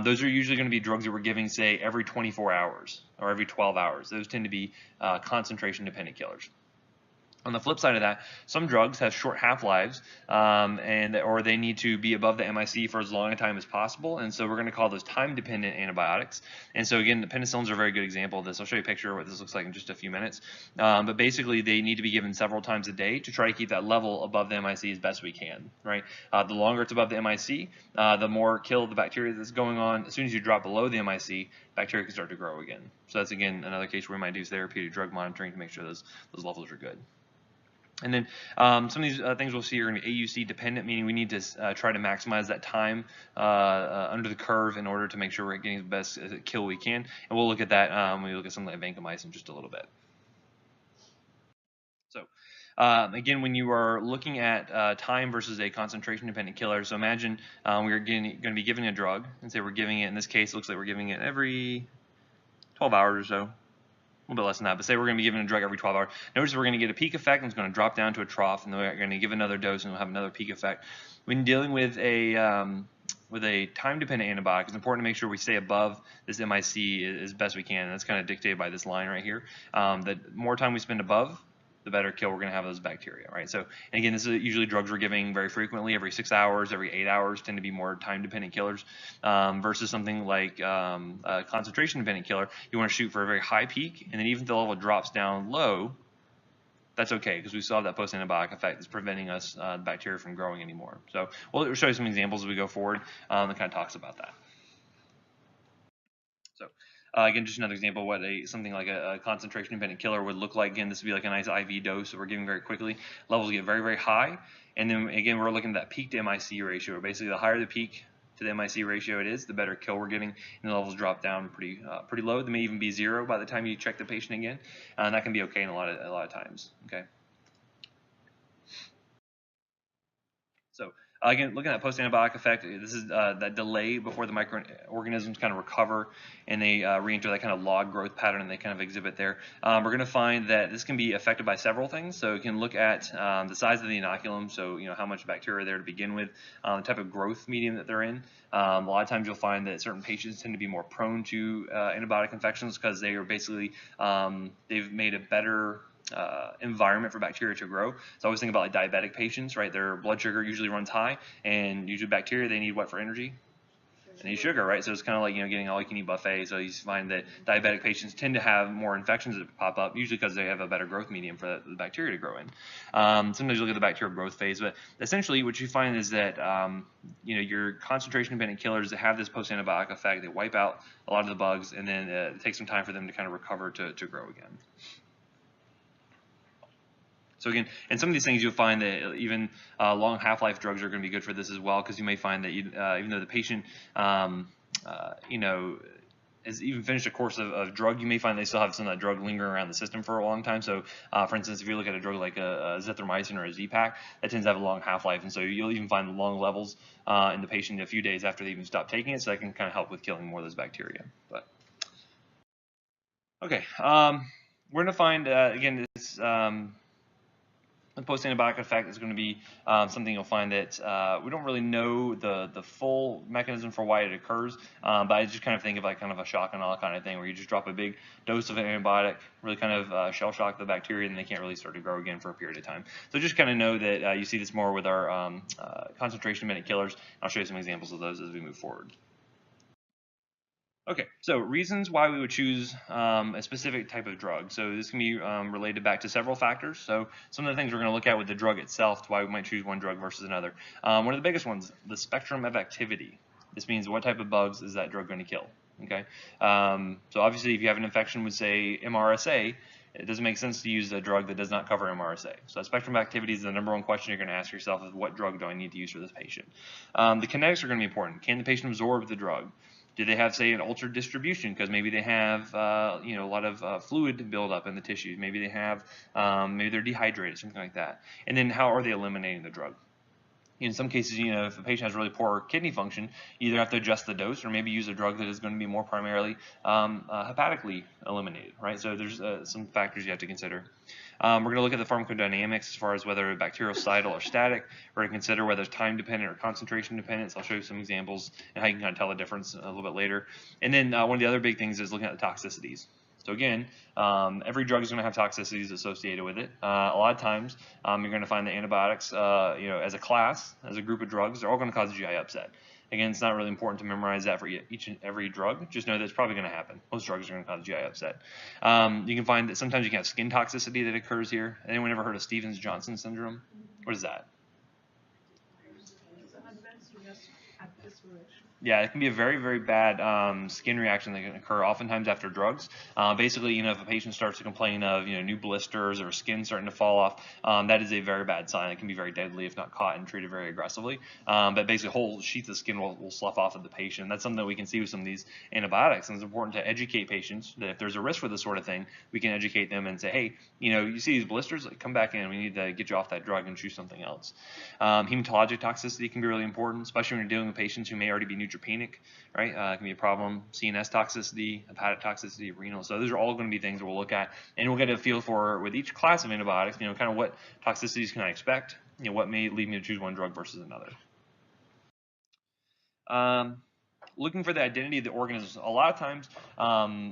those are usually going to be drugs that we're giving, say, every 24 hours or every 12 hours. Those tend to be concentration-dependent killers. On the flip side of that, some drugs have short half-lives, or they need to be above the MIC for as long a time as possible, and so we're going to call those time-dependent antibiotics. And so again, the penicillins are a very good example of this. I'll show you a picture of what this looks like in just a few minutes. But basically, they need to be given several times a day to try to keep that level above the MIC as best we can, right? The longer it's above the MIC, the more kill of the bacteria that's going on. As soon as you drop below the MIC, bacteria can start to grow again. So that's, again, another case where we might do therapeutic drug monitoring to make sure those levels are good. And then some of these things we'll see are going to be AUC dependent, meaning we need to try to maximize that time under the curve in order to make sure we're getting the best kill we can. And we'll look at that when we look at something like vancomycin in just a little bit. So again, when you are looking at time versus a concentration-dependent killer, so imagine we're going to be giving a drug, and say we're giving it, in this case, it looks like we're giving it every 12 hours or so. A little bit less than that, but say we're going to be giving a drug every 12 hours. Notice we're going to get a peak effect, and it's going to drop down to a trough, and then we're going to give another dose, and we'll have another peak effect. When dealing with a time-dependent antibiotic, it's important to make sure we stay above this MIC as best we can, and that's kind of dictated by this line right here. The more time we spend above, the better kill we're going to have of those bacteria, right? So, and again, this is usually drugs we're giving very frequently, every 6 hours, every 8 hours tend to be more time-dependent killers, versus something like a concentration-dependent killer. You want to shoot for a very high peak, and then even if the level drops down low, that's okay, because we still have that post-antibiotic effect that's preventing us, the bacteria from growing anymore. So we'll show you some examples as we go forward that kind of talks about that. So again, just another example of what something like a concentration-dependent killer would look like. Again, this would be like a nice IV dose that we're giving very quickly. Levels get very, very high. And then, again, we're looking at that peak to MIC ratio. Basically, the higher the peak to the MIC ratio it is, the better kill we're getting. And the levels drop down pretty low. They may even be 0 by the time you check the patient again. And that can be okay in a lot of times. Okay. So again, looking at post-antibiotic effect, this is that delay before the microorganisms kind of recover and they re-enter that kind of log growth pattern they kind of exhibit there. We're going to find that this can be affected by several things. So you can look at the size of the inoculum, so how much bacteria are there to begin with, the type of growth medium that they're in. A lot of times you'll find that certain patients tend to be more prone to antibiotic infections because they are basically they've made a better environment for bacteria to grow. So I always think about like diabetic patients, right? Their blood sugar usually runs high, and usually bacteria, they need what for energy? They need sugar, right? So it's kind of like, getting all you can eat buffet. So you find that diabetic patients tend to have more infections that pop up, usually because they have a better growth medium for the bacteria to grow in. Sometimes you look at the bacterial growth phase, but essentially what you find is that your concentration-dependent killers that have this post-antibiotic effect, they wipe out a lot of the bugs, and then it takes some time for them to kind of recover to grow again. So again, and some of these things you'll find that even long half-life drugs are going to be good for this as well, because you may find that even though the patient, has even finished a course of drug, you may find they still have some of that drug lingering around the system for a long time. So, for instance, if you look at a drug like a azithromycin or a Z-Pak, that tends to have a long half-life, and so you'll even find long levels in the patient a few days after they even stop taking it, so that can kind of help with killing more of those bacteria. But okay, we're going to find again this. The post-antibiotic effect is going to be something you'll find that we don't really know the full mechanism for why it occurs, but I just kind of think of like kind of a shock and awe kind of thing, where you just drop a big dose of an antibiotic, really kind of shell shock the bacteria, and they can't really start to grow again for a period of time. So just kind of know that you see this more with our concentration-dependent killers. I'll show you some examples of those as we move forward. Okay, so reasons why we would choose a specific type of drug. So this can be related back to several factors. So some of the things we're going to look at with the drug itself to why we might choose one drug versus another. One of the biggest ones, the spectrum of activity. This means what type of bugs is that drug going to kill. Okay, so obviously if you have an infection with, say, MRSA, it doesn't make sense to use a drug that does not cover MRSA. So spectrum of activity is the #1 question you're going to ask yourself: is what drug do I need to use for this patient? The kinetics are going to be important. Can the patient absorb the drug? Do they have, say, an altered distribution because maybe they have, a lot of fluid buildup in the tissues? Maybe they have, maybe they're dehydrated, something like that. And then how are they eliminating the drug? In some cases, if a patient has really poor kidney function, you either have to adjust the dose or maybe use a drug that is going to be more primarily hepatically eliminated, right? So there's some factors you have to consider. We're going to look at the pharmacodynamics as far as whether bactericidal or static. We're going to consider whether it's time dependent or concentration dependent. So I'll show you some examples and how you can kind of tell the difference a little bit later. And then one of the other big things is looking at the toxicities. So again, every drug is going to have toxicities associated with it. A lot of times, you're going to find that antibiotics, as a class, as a group of drugs, they're all going to cause GI upset. Again, it's not really important to memorize that for each and every drug. Just know that it's probably going to happen. Most drugs are going to cause GI upset. You can find that sometimes you can have skin toxicity that occurs here. Anyone ever heard of Stevens-Johnson syndrome? What is that? Yeah, it can be a very, very bad skin reaction that can occur oftentimes after drugs. Basically, if a patient starts to complain of, new blisters or skin starting to fall off, that is a very bad sign. It can be very deadly if not caught and treated very aggressively. But basically, whole sheets of skin will slough off of the patient. That's something that we can see with some of these antibiotics, and it's important to educate patients that if there's a risk for this sort of thing, we can educate them and say, hey, you see these blisters, come back in. We need to get you off that drug and choose something else. Hematologic toxicity can be really important, especially when you're dealing with patients who may already be neutropenic, right? It can be a problem. CNS toxicity, hepatic toxicity, renal. So those are all going to be things that we'll look at, and we'll get a feel for with each class of antibiotics. Kind of what toxicities can I expect? What may lead me to choose one drug versus another. Looking for the identity of the organisms. A lot of times,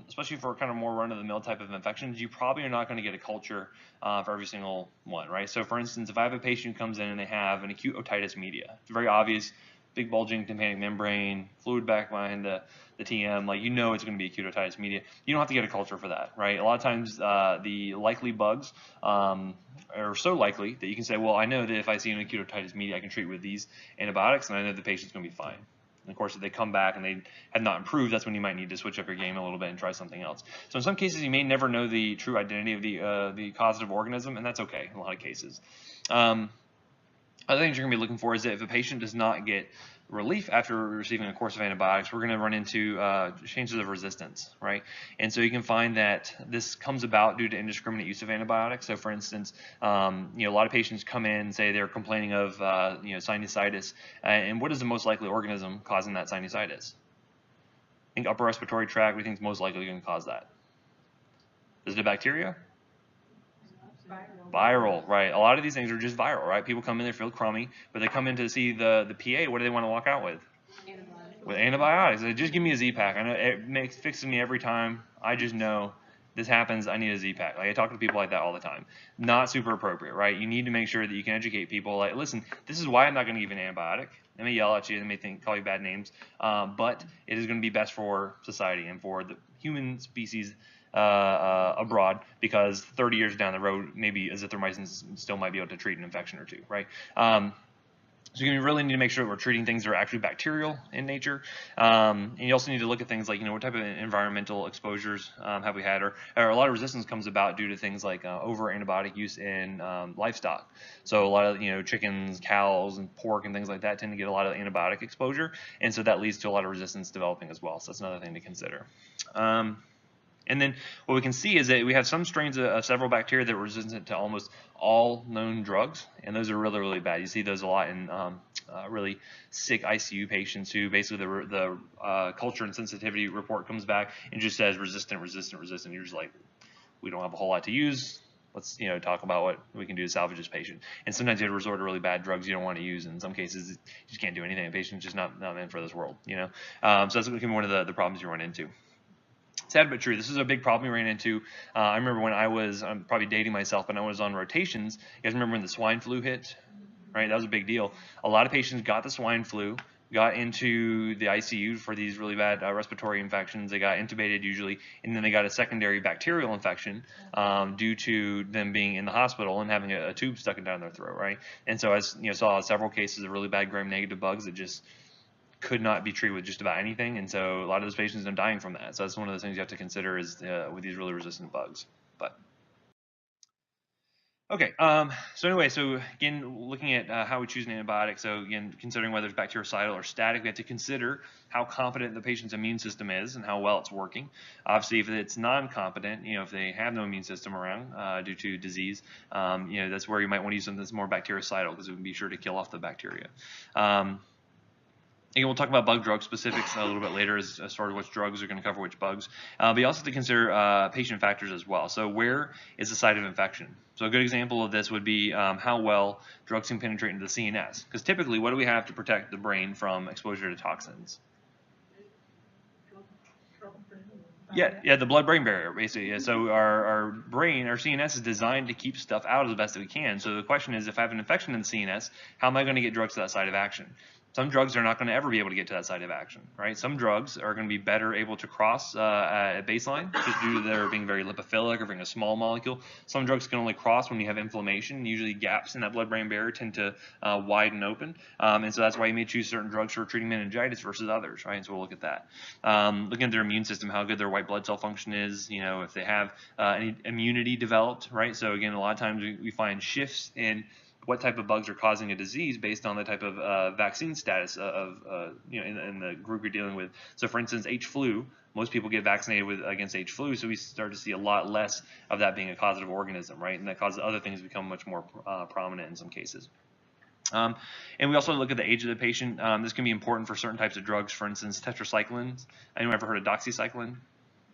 especially for kind of more run-of-the-mill type of infections, you probably are not going to get a culture for every single one, right? So for instance, if I have a patient who comes in and they have an acute otitis media, it's very obvious, big bulging tympanic membrane, fluid back behind the TM, it's going to be acute otitis media. You don't have to get a culture for that, right? A lot of times the likely bugs are so likely that you can say, well, I know that if I see an acute otitis media, I can treat with these antibiotics, and I know the patient's going to be fine. And of course, if they come back and they have not improved, that's when you might need to switch up your game a little bit and try something else. So in some cases, you may never know the true identity of the causative organism, and that's okay in a lot of cases. Other things you're going to be looking for is that if a patient does not get relief after receiving a course of antibiotics, we're going to run into changes of resistance, right? And so you can find that this comes about due to indiscriminate use of antibiotics. So for instance, a lot of patients come in and say they're complaining of sinusitis, and what is the most likely organism causing that sinusitis? I think upper respiratory tract, we think is most likely going to cause that. Is it a bacteria? Viral, right? A lot of these things are just viral, right? People come in, they feel crummy, but they come in to see the PA. What do they want to walk out with? Antibiotics. With antibiotics. They just give me a Z-Pak. I know it fixes me every time. I just know this happens, I need a Z-Pack. Like, I talk to people like that all the time. Not super appropriate, right? You need to make sure that you can educate people. Like, listen, this is why I'm not going to give you an antibiotic. They may yell at you, they may call you bad names, but it is going to be best for society and for the human species abroad, because 30 years down the road, maybe azithromycin still might be able to treat an infection or two, right? So you really need to make sure that we're treating things that are actually bacterial in nature. And you also need to look at things like, what type of environmental exposures have we had, or a lot of resistance comes about due to things like over antibiotic use in livestock. So a lot of, chickens, cows, and pork and things like that tend to get a lot of antibiotic exposure. And so that leads to a lot of resistance developing as well. So that's another thing to consider. And then what we can see is that we have some strains of several bacteria that are resistant to almost all known drugs, and those are really, really bad. You see those a lot in really sick ICU patients who basically the culture and sensitivity report comes back and just says resistant, resistant, resistant. You're just like, we don't have a whole lot to use. Let's talk about what we can do to salvage this patient. And sometimes you have to resort to really bad drugs you don't want to use. In some cases, you just can't do anything. The patient's just not meant for this world. So that's going to be one of the problems you run into. Sad but true. This is a big problem we ran into. I remember when I'm probably dating myself, but I was on rotations. You guys remember when the swine flu hit? Right, that was a big deal. A lot of patients got the swine flu, got into the ICU for these really bad respiratory infections. They got intubated usually, and then they got a secondary bacterial infection due to them being in the hospital and having a tube stuck down their throat, right? And so I saw several cases of really bad gram-negative bugs that just could not be treated with just about anything, and so a lot of those patients end up dying from that. So that's one of the things you have to consider is with these really resistant bugs. But okay, so again, looking at how we choose an antibiotic. So again, considering whether it's bactericidal or static, we have to consider how competent the patient's immune system is and how well it's working. Obviously, if it's non-competent, if they have no immune system around due to disease, that's where you might want to use something that's more bactericidal, because it would be sure to kill off the bacteria. Again, we'll talk about bug drug specifics a little bit later as far as which drugs are going to cover which bugs. But you also have to consider patient factors as well. So where is the site of infection? So a good example of this would be how well drugs can penetrate into the CNS. Because typically, what do we have to protect the brain from exposure to toxins? Yeah, the blood-brain barrier, basically. Yeah, so our brain, our CNS is designed to keep stuff out as best that we can. So the question is, if I have an infection in the CNS, how am I going to get drugs to that site of action? Some drugs are not going to ever be able to get to that site of action, right? Some drugs are going to be better able to cross at baseline, just due to their being very lipophilic or being a small molecule. Some drugs can only cross when you have inflammation. Usually gaps in that blood-brain barrier tend to widen open. And so that's why you may choose certain drugs for treating meningitis versus others, right? And so we'll look at that. Looking at their immune system, how good their white blood cell function is, if they have any immunity developed, right? So again, a lot of times we find shifts in what type of bugs are causing a disease based on the type of vaccine status of in the group you're dealing with. So for instance, H-flu, most people get vaccinated against H-flu, so we start to see a lot less of that being a causative organism, right? And that causes other things to become much more prominent in some cases. And we also look at the age of the patient. This can be important for certain types of drugs. For instance, tetracyclines. Anyone ever heard of doxycycline?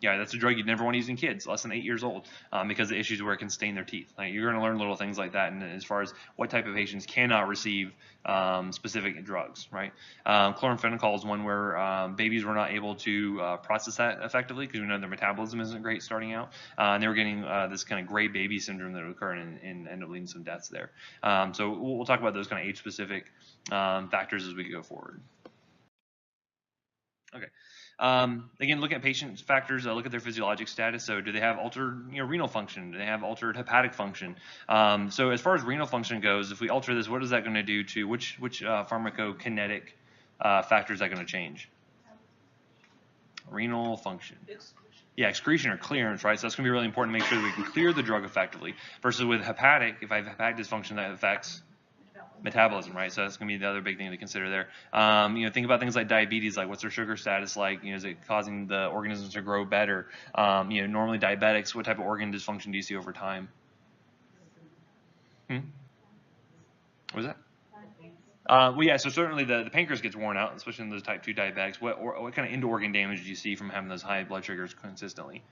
Yeah, that's a drug you'd never want to use in kids less than 8 years old because the issues where it can stain their teeth. Like, you're going to learn little things like that, and as far as what type of patients cannot receive specific drugs, right? Chloramphenicol is one where babies were not able to process that effectively because we know their metabolism isn't great starting out, and they were getting this kind of gray baby syndrome that would occur and end up leading to some deaths there. So we'll talk about those kind of age-specific factors as we go forward. Okay. Again, look at patient factors, look at their physiologic status. So do they have altered renal function? Do they have altered hepatic function? So as far as renal function goes, if we alter this, what is that going to do to which pharmacokinetic factors is that going to change? Renal function. Yeah, excretion or clearance, right? So that's going to be really important to make sure that we can clear the drug effectively. Versus with hepatic, if I have hepatic dysfunction, that affects metabolism, right? So that's going to be the other big thing to consider there. Think about things like diabetes, like what's their sugar status like? Is it causing the organisms to grow better? Normally diabetics, what type of organ dysfunction do you see over time? What was that? Well, yeah, so certainly the pancreas gets worn out, especially in those type 2 diabetics. What kind of end organ damage do you see from having those high blood sugars consistently?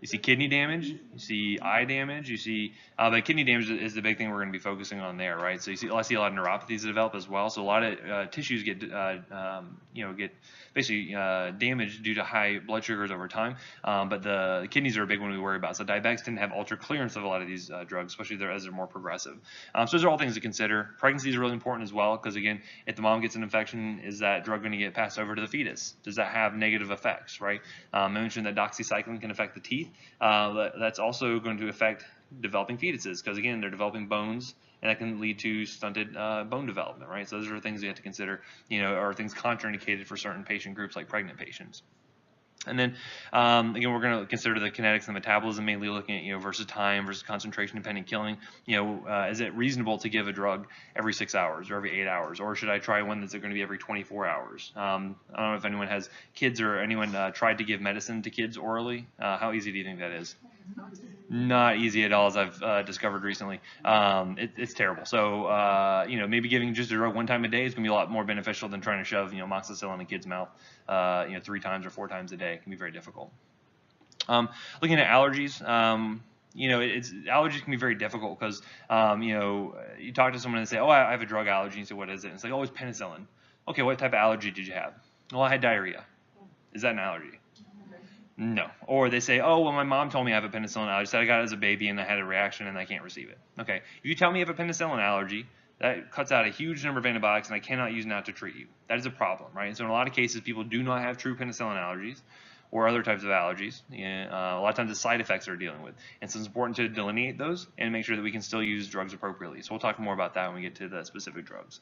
You see kidney damage, you see eye damage, you see, but kidney damage is the big thing we're going to be focusing on there, right? So I see a lot of neuropathies that develop as well. So a lot of tissues get, get basically damaged due to high blood sugars over time. But the kidneys are a big one we worry about. So diabetics tend to have ultra clearance of a lot of these drugs, especially as they're more progressive. So those are all things to consider. Pregnancy is really important as well, because again, if the mom gets an infection, is that drug going to get passed over to the fetus? Does that have negative effects, right? I mentioned that doxycycline can affect the teeth. That's also going to affect developing fetuses, because again, they're developing bones, and that can lead to stunted bone development, right? So those are things you have to consider, are things contraindicated for certain patient groups like pregnant patients. And then, again, we're going to consider the kinetics and metabolism, mainly looking at, versus time versus concentration-dependent killing. Is it reasonable to give a drug every 6 hours or every 8 hours, or should I try one that's going to be every 24 hours? I don't know if anyone has kids or anyone tried to give medicine to kids orally. How easy do you think that is? Not easy at all, as I've discovered recently. It's terrible. So, maybe giving just a drug one time a day is going to be a lot more beneficial than trying to shove, amoxicillin in a kid's mouth, 3 times or 4 times a day. It can be very difficult. Looking at allergies, allergies can be very difficult because, you talk to someone and say, oh, I have a drug allergy. And you say, what is it? And it's like, oh, it's penicillin. Okay, what type of allergy did you have? Well, I had diarrhea. Is that an allergy? No. Or they say, oh, well, my mom told me I have a penicillin allergy. Said I got it as a baby and I had a reaction and I can't receive it. Okay. If you tell me you have a penicillin allergy, that cuts out a huge number of antibiotics and I cannot use now to treat you. That is a problem, right? So in a lot of cases, people do not have true penicillin allergies or other types of allergies. A lot of times it's side effects they're dealing with. And so it's important to delineate those and make sure that we can still use drugs appropriately. So we'll talk more about that when we get to the specific drugs.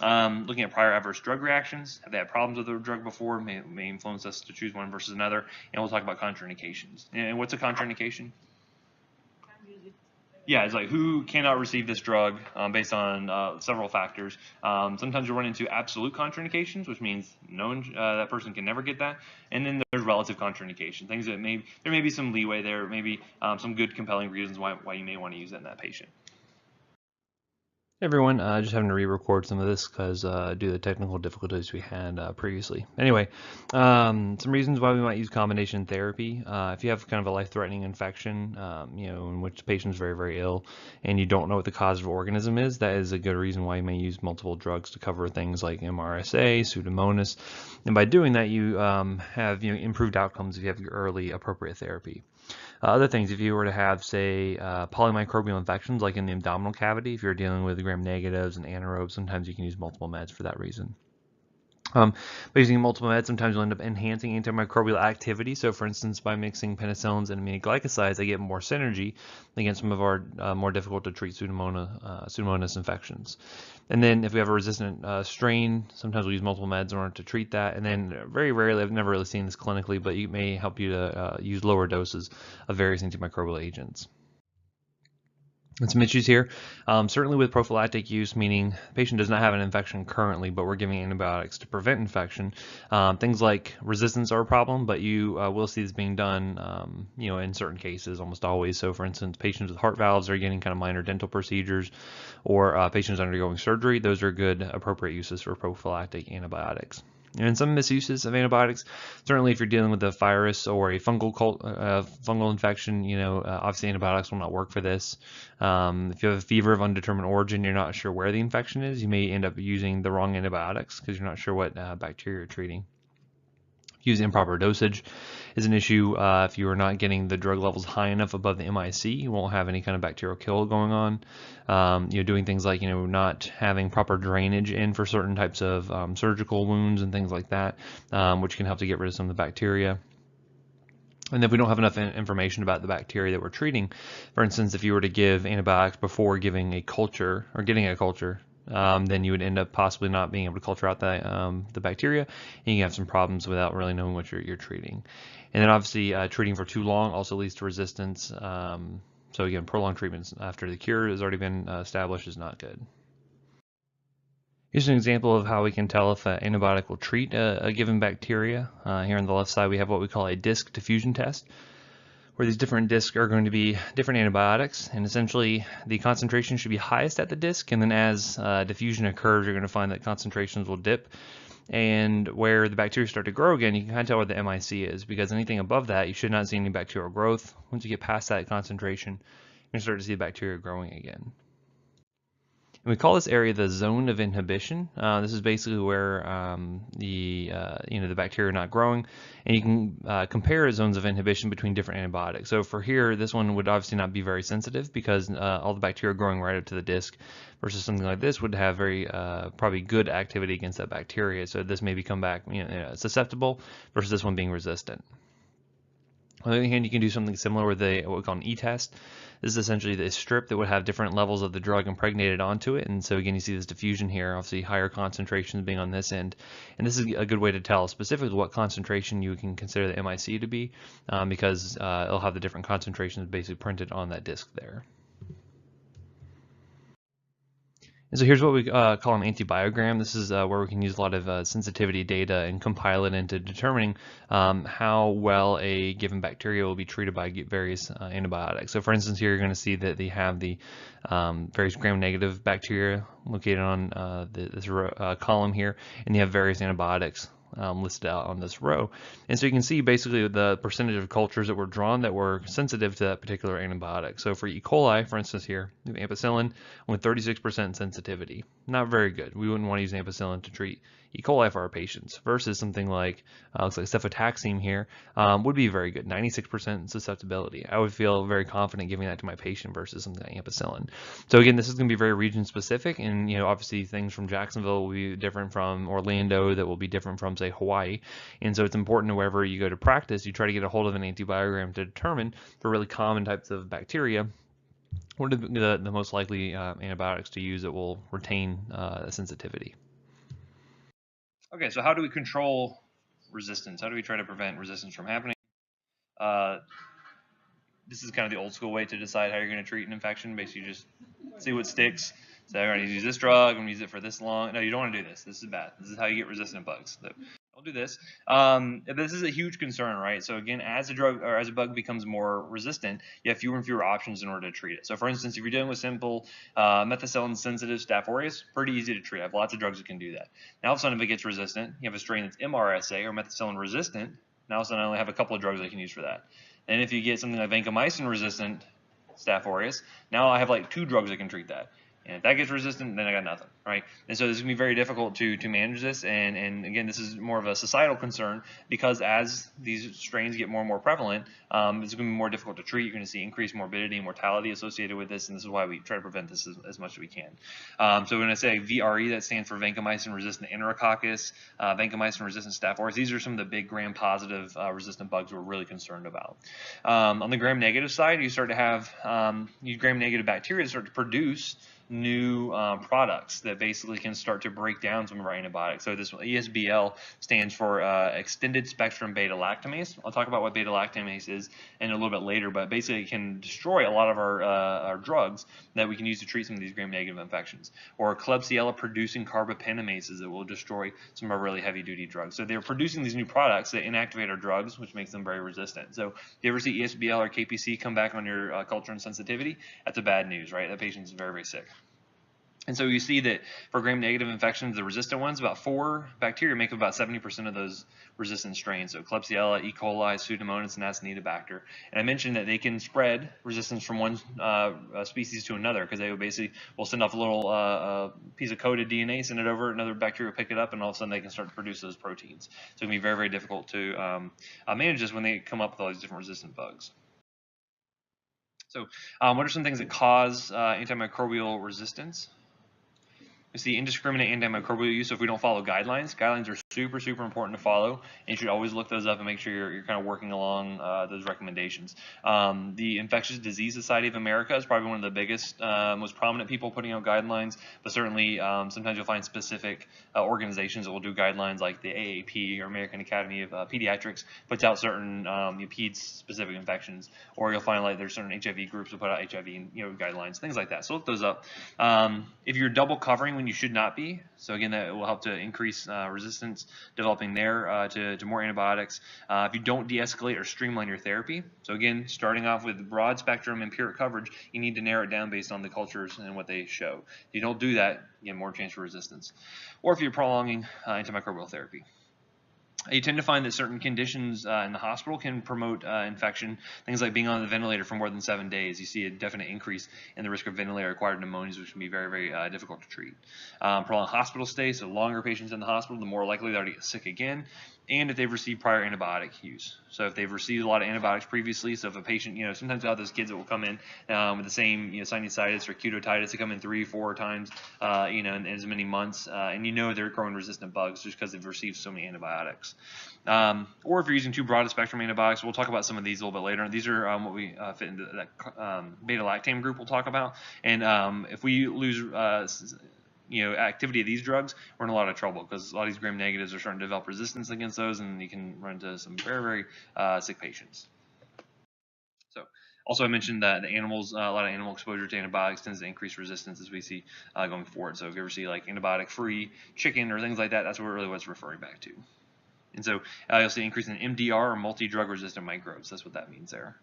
Looking at prior adverse drug reactions, have they had problems with a drug before, may influence us to choose one versus another. And we'll talk about contraindications. And what's a contraindication? Yeah, it's like who cannot receive this drug based on several factors. Sometimes you run into absolute contraindications, which means that person can never get that. And then there's relative contraindication, things that there may be some leeway there, maybe some good compelling reasons why you may want to use it in that patient. Hey everyone, just having to re-record some of this because due to the technical difficulties we had previously. Anyway, some reasons why we might use combination therapy. If you have kind of a life-threatening infection, in which the patient's very, very ill, and you don't know what the cause of organism is, that is a good reason why you may use multiple drugs to cover things like MRSA, Pseudomonas, and by doing that, you have improved outcomes if you have your early appropriate therapy. Other things, if you were to have, say, polymicrobial infections like in the abdominal cavity, if you're dealing with gram-negatives and anaerobes, sometimes you can use multiple meds for that reason. By using multiple meds, sometimes you'll end up enhancing antimicrobial activity. So, for instance, by mixing penicillins and aminoglycosides, they get more synergy against some of our more difficult to treat Pseudomonas infections. And then if we have a resistant strain, sometimes we use multiple meds in order to treat that. And then very rarely, I've never really seen this clinically, but it may help you to use lower doses of various antimicrobial agents. And some issues here, certainly with prophylactic use, meaning the patient does not have an infection currently, but we're giving antibiotics to prevent infection. Things like resistance are a problem, but you will see this being done, in certain cases, almost always. So, for instance, patients with heart valves are getting kind of minor dental procedures, or patients undergoing surgery. Those are good, appropriate uses for prophylactic antibiotics. And some misuses of antibiotics, certainly if you're dealing with a virus or a fungal infection, obviously antibiotics will not work for this. If you have a fever of undetermined origin, you're not sure where the infection is, you may end up using the wrong antibiotics because you're not sure what bacteria you're treating. Using improper dosage is an issue. If you are not getting the drug levels high enough above the MIC, you won't have any kind of bacterial kill going on. Doing things like not having proper drainage in for certain types of surgical wounds and things like that, which can help to get rid of some of the bacteria. And if we don't have enough information about the bacteria that we're treating, for instance, if you were to give antibiotics before giving a culture or getting a culture, then you would end up possibly not being able to culture out the bacteria, and you have some problems without really knowing what you're treating. And then obviously treating for too long also leads to resistance. So again, prolonged treatments after the cure has already been established is not good. Here's an example of how we can tell if an antibiotic will treat a given bacteria. Here on the left side we have what we call a disc diffusion test, where these different discs are going to be different antibiotics, and essentially the concentration should be highest at the disc, and then as diffusion occurs, you're going to find that concentrations will dip. and where the bacteria start to grow again, you can kind of tell where the MIC is, because anything above that, you should not see any bacterial growth. Once you get past that concentration, you're going to start to see the bacteria growing again. And we call this area the zone of inhibition. This is basically where the bacteria are not growing, and you can compare zones of inhibition between different antibiotics. So for here, this one would obviously not be very sensitive because all the bacteria are growing right up to the disc, versus something like this would have very probably good activity against that bacteria. So this may become back susceptible versus this one being resistant. On the other hand, you can do something similar with what we call an E-test. This is essentially the strip that would have different levels of the drug impregnated onto it. And so again, you see this diffusion here, obviously higher concentrations being on this end. And this is a good way to tell specifically what concentration you can consider the MIC to be, because it'll have the different concentrations basically printed on that disc there. And so here's what we call an antibiogram. This is where we can use a lot of sensitivity data and compile it into determining how well a given bacteria will be treated by various antibiotics. So for instance, here you're going to see that they have the various gram-negative bacteria located on this column here, and you have various antibiotics listed out on this row. And so you can see basically the percentage of cultures that were drawn that were sensitive to that particular antibiotic. So for E. coli, for instance here, ampicillin with 36% sensitivity. Not very good. We wouldn't want to use ampicillin to treat E. coli for our patients, versus something like, looks like cefotaxime here, would be very good, 96% susceptibility. I would feel very confident giving that to my patient versus something like ampicillin. So again, this is going to be very region specific, and obviously things from Jacksonville will be different from Orlando, that will be different from, say, Hawaii. And so it's important wherever you go to practice, you try to get a hold of an antibiogram to determine for really common types of bacteria what are the most likely antibiotics to use that will retain sensitivity. Okay, so how do we control resistance? How do we try to prevent resistance from happening? This is kind of the old school way to decide how you're going to treat an infection. Basically, just see what sticks. So I'm going to use this drug. I'm going to use it for this long. No, you don't want to do this. This is bad. This is how you get resistant bugs. So I'll do this. This is a huge concern, right? So again, as a drug or as a bug becomes more resistant, you have fewer and fewer options in order to treat it. So for instance, if you're dealing with simple methicillin-sensitive Staph aureus, pretty easy to treat. I have lots of drugs that can do that. Now all of a sudden, if it gets resistant, you have a strain that's MRSA or methicillin-resistant. Now all of a sudden, I only have a couple of drugs I can use for that. And if you get something like vancomycin-resistant Staph aureus, now I have like 2 drugs that can treat that. And if that gets resistant, then I got nothing, right? And so this is going to be very difficult to manage this. And again, this is more of a societal concern, because as these strains get more and more prevalent, it's going to be more difficult to treat. You're going to see increased morbidity and mortality associated with this, and this is why we try to prevent this as much as we can. So when I say VRE, that stands for vancomycin-resistant Enterococcus, vancomycin-resistant Staph aureus. These are some of the big gram-positive resistant bugs we're really concerned about. On the gram-negative side, you start to have gram-negative bacteria that start to produce new products that basically can start to break down some of our antibiotics. So this ESBL stands for extended spectrum beta lactamase. I'll talk about what beta lactamase is in a little bit later, but basically it can destroy a lot of our drugs that we can use to treat some of these gram-negative infections. Or Klebsiella producing carbapentamases that will destroy some of our really heavy-duty drugs. So they're producing these new products that inactivate our drugs, which makes them very resistant. So if you ever see ESBL or KPC come back on your culture and sensitivity, that's a bad news, right? That patient's very, very sick. And so you see that for gram-negative infections, the resistant ones, about 4 bacteria make up about 70% of those resistant strains. So Klebsiella, E. coli, Pseudomonas, and Acinetobacter. And I mentioned that they can spread resistance from one species to another, because they will send off a little piece of coded DNA, send it over, another bacteria will pick it up, and all of a sudden they can start to produce those proteins. So it can be very, very difficult to manage this when they come up with all these different resistant bugs. So what are some things that cause antimicrobial resistance? We see indiscriminate antimicrobial use if we don't follow guidelines. Guidelines are super, super important to follow, and you should always look those up and make sure you're kind of working along those recommendations. The Infectious Disease Society of America is probably one of the biggest, most prominent people putting out guidelines, but certainly sometimes you'll find specific organizations that will do guidelines, like the AAP or American Academy of Pediatrics puts out certain PEDS-specific infections, or you'll find like there's certain HIV groups that put out HIV guidelines, things like that. So look those up. If you're double covering when you should not be, so again, that will help to increase resistance resistance developing there to more antibiotics. If you don't de-escalate or streamline your therapy, so again, starting off with broad spectrum empiric coverage, you need to narrow it down based on the cultures and what they show. If you don't do that, you get more chance for resistance. Or if you're prolonging antimicrobial therapy. You tend to find that certain conditions in the hospital can promote infection. Things like being on the ventilator for more than 7 days. You see a definite increase in the risk of ventilator-acquired pneumonias, which can be very, very difficult to treat. Prolonged hospital stay, so longer patients in the hospital, the more likely they are to get sick again. And if they've received prior antibiotic use. So if they've received a lot of antibiotics previously, so if a patient, sometimes you'll have those kids that will come in with the same, sinusitis or cutotitis, they come in 3-4 times, in as many months, and they're growing resistant bugs just because they've received so many antibiotics. Or if you're using too broad a spectrum antibiotics, we'll talk about some of these a little bit later. These are what we fit into that beta-lactam group we'll talk about. And if we lose activity of these drugs, we're in a lot of trouble because a lot of these gram-negatives are starting to develop resistance against those, and you can run into some very, very sick patients. So, also I mentioned that the animals, a lot of animal exposure to antibiotics tends to increase resistance as we see going forward. So if you ever see like antibiotic-free chicken or things like that, that's really what it's referring back to. And so you'll see an increase in MDR or multi-drug resistant microbes. That's what that means there.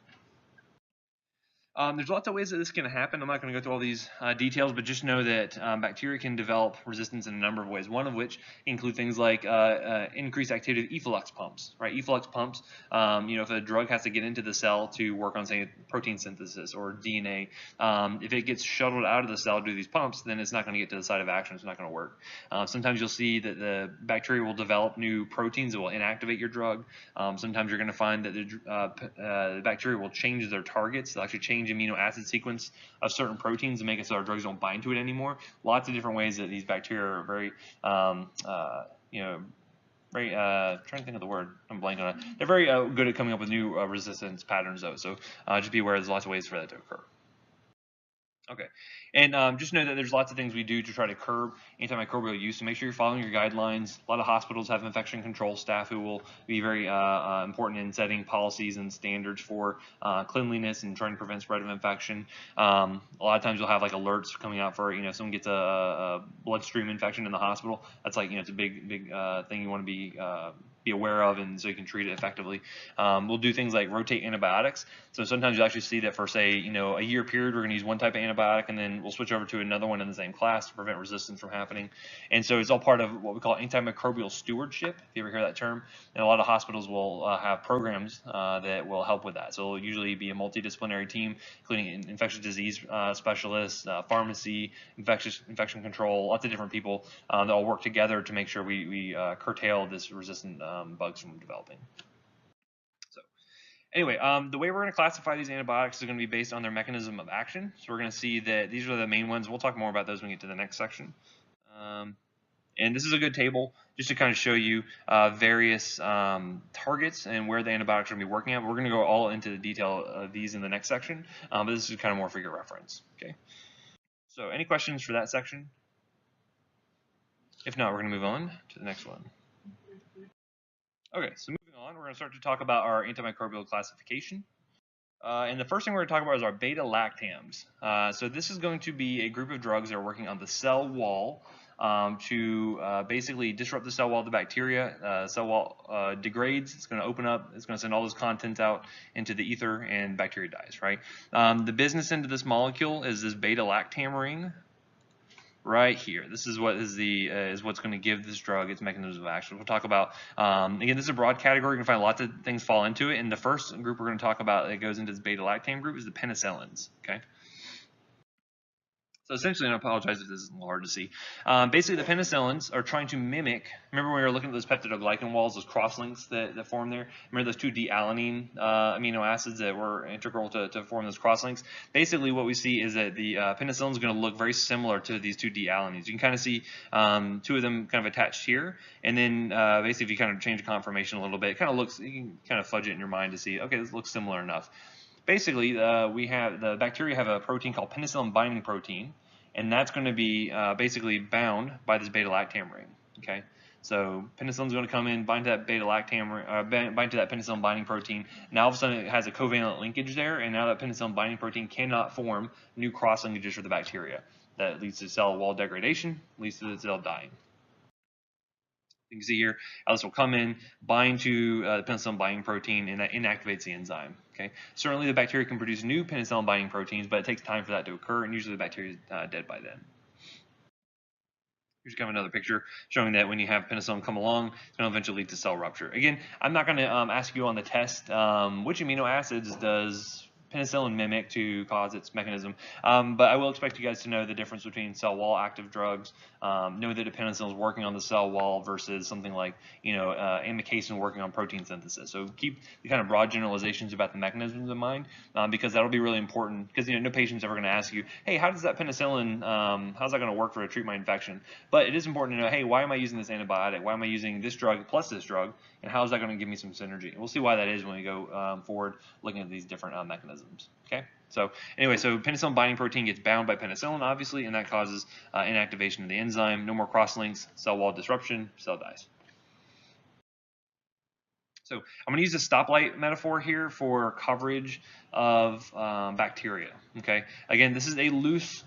There's lots of ways that this can happen. I'm not going to go through all these details, but just know that bacteria can develop resistance in a number of ways, one of which include things like increased activity of efflux pumps, right? Efflux pumps, if a drug has to get into the cell to work on, say, protein synthesis or DNA, if it gets shuttled out of the cell due to these pumps, then it's not going to get to the site of action. It's not going to work. Sometimes you'll see that the bacteria will develop new proteins that will inactivate your drug. Sometimes you're going to find that the bacteria will change their targets. They'll actually change amino acid sequence of certain proteins and make it so our drugs don't bind to it anymore. Lots of different ways that these bacteria are very, trying to think of the word, I'm blanking on it. They're very good at coming up with new resistance patterns though. So just be aware there's lots of ways for that to occur. Okay, and just know that there's lots of things we do to try to curb antimicrobial use, so make sure you're following your guidelines. A lot of hospitals have infection control staff who will be very important in setting policies and standards for cleanliness and trying to prevent spread of infection. A lot of times you'll have like alerts coming out for, someone gets a bloodstream infection in the hospital. That's like, it's a big thing you want to be aware of, and so you can treat it effectively. We'll do things like rotate antibiotics. So sometimes you'll actually see that for, say, a year period, we're going to use one type of antibiotic, and then we'll switch over to another one in the same class to prevent resistance from happening. And so it's all part of what we call antimicrobial stewardship, if you ever hear that term. And a lot of hospitals will have programs that will help with that. So it'll usually be a multidisciplinary team, including infectious disease specialists, pharmacy, infection control, lots of different people that all work together to make sure we curtail this resistant bugs from developing. So anyway, the way we're going to classify these antibiotics is going to be based on their mechanism of action. So we're going to see that these are the main ones. We'll talk more about those when we get to the next section. And this is a good table just to kind of show you various targets and where the antibiotics are going to be working at. We're going to go all into the detail of these in the next section, but this is kind of more for your reference. Okay. So any questions for that section? If not, we're going to move on to the next one. Okay, so moving on, we're going to start to talk about our antimicrobial classification. And the first thing we're going to talk about is our beta-lactams. So this is going to be a group of drugs that are working on the cell wall to basically disrupt the cell wall of the bacteria. Cell wall degrades, it's going to open up, it's going to send all those contents out into the ether, and bacteria dies, right? The business end of this molecule is this beta-lactam ring right here. This is what is what's going to give this drug its mechanisms of action. We'll talk about, again, this is a broad category. You can find lots of things fall into it. And the first group we're going to talk about that goes into this beta-lactam group is the penicillins, okay? So essentially, and I apologize if this is a little hard to see, basically the penicillins are trying to mimic, remember when we were looking at those peptidoglycan walls, those crosslinks that form there? Remember those two D-alanine amino acids that were integral to form those crosslinks? Basically what we see is that the penicillin is going to look very similar to these two D-alanines. You can kind of see two of them kind of attached here, and then basically if you kind of change the conformation a little bit, it kind of looks, you can kind of fudge it in your mind to see, okay, this looks similar enough. Basically, the bacteria have a protein called penicillin binding protein, and that's going to be basically bound by this beta-lactam ring. Okay, so penicillin's going to come in, bind to that beta-lactam, bind to that penicillin binding protein. Now all of a sudden it has a covalent linkage there, and now that penicillin binding protein cannot form new cross linkages for the bacteria. That leads to cell wall degradation, leads to the cell dying. You can see here how this will come in, bind to the penicillin binding protein, and that inactivates the enzyme. Okay, certainly the bacteria can produce new penicillin binding proteins, but it takes time for that to occur, and usually the bacteria is dead by then. Here's kind of another picture showing that when you have penicillin come along, it's going to eventually lead to cell rupture. Again, I'm not going to ask you on the test which amino acids does penicillin mimic to cause its mechanism, but I will expect you guys to know the difference between cell wall active drugs, know that a penicillin is working on the cell wall versus something like, amikacin working on protein synthesis. So keep the kind of broad generalizations about the mechanisms in mind, because that'll be really important, because no patient's ever going to ask you, hey, how does that penicillin, how's that going to work to treat my infection? But it is important to know, hey, why am I using this antibiotic? Why am I using this drug plus this drug? And how is that going to give me some synergy? And we'll see why that is when we go forward looking at these different mechanisms. Okay. So anyway, so penicillin binding protein gets bound by penicillin, obviously, and that causes inactivation of the enzyme. No more crosslinks, cell wall disruption, cell dies. So I'm going to use a stoplight metaphor here for coverage of bacteria. Okay. Again, this is a loose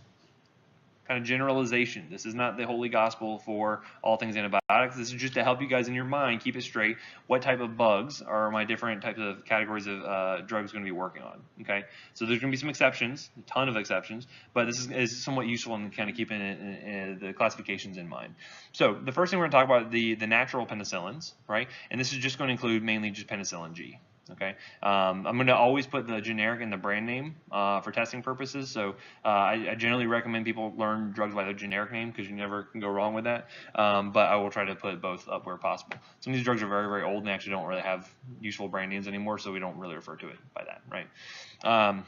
kind of generalization. This is not the holy gospel for all things antibiotics. This is just to help you guys in your mind keep it straight. What type of bugs are my different types of categories of drugs going to be working on? Okay, so there's going to be some exceptions, a ton of exceptions, but this is somewhat useful in kind of keeping the classifications in mind. So the first thing we're going to talk about the natural penicillins, right? And this is just going to include mainly just penicillin G. Okay, I'm going to always put the generic and the brand name for testing purposes. So I generally recommend people learn drugs by their generic name because you never can go wrong with that. But I will try to put both up where possible. Some of these drugs are very, very old and actually don't really have useful brand names anymore, so we don't really refer to it by that, right?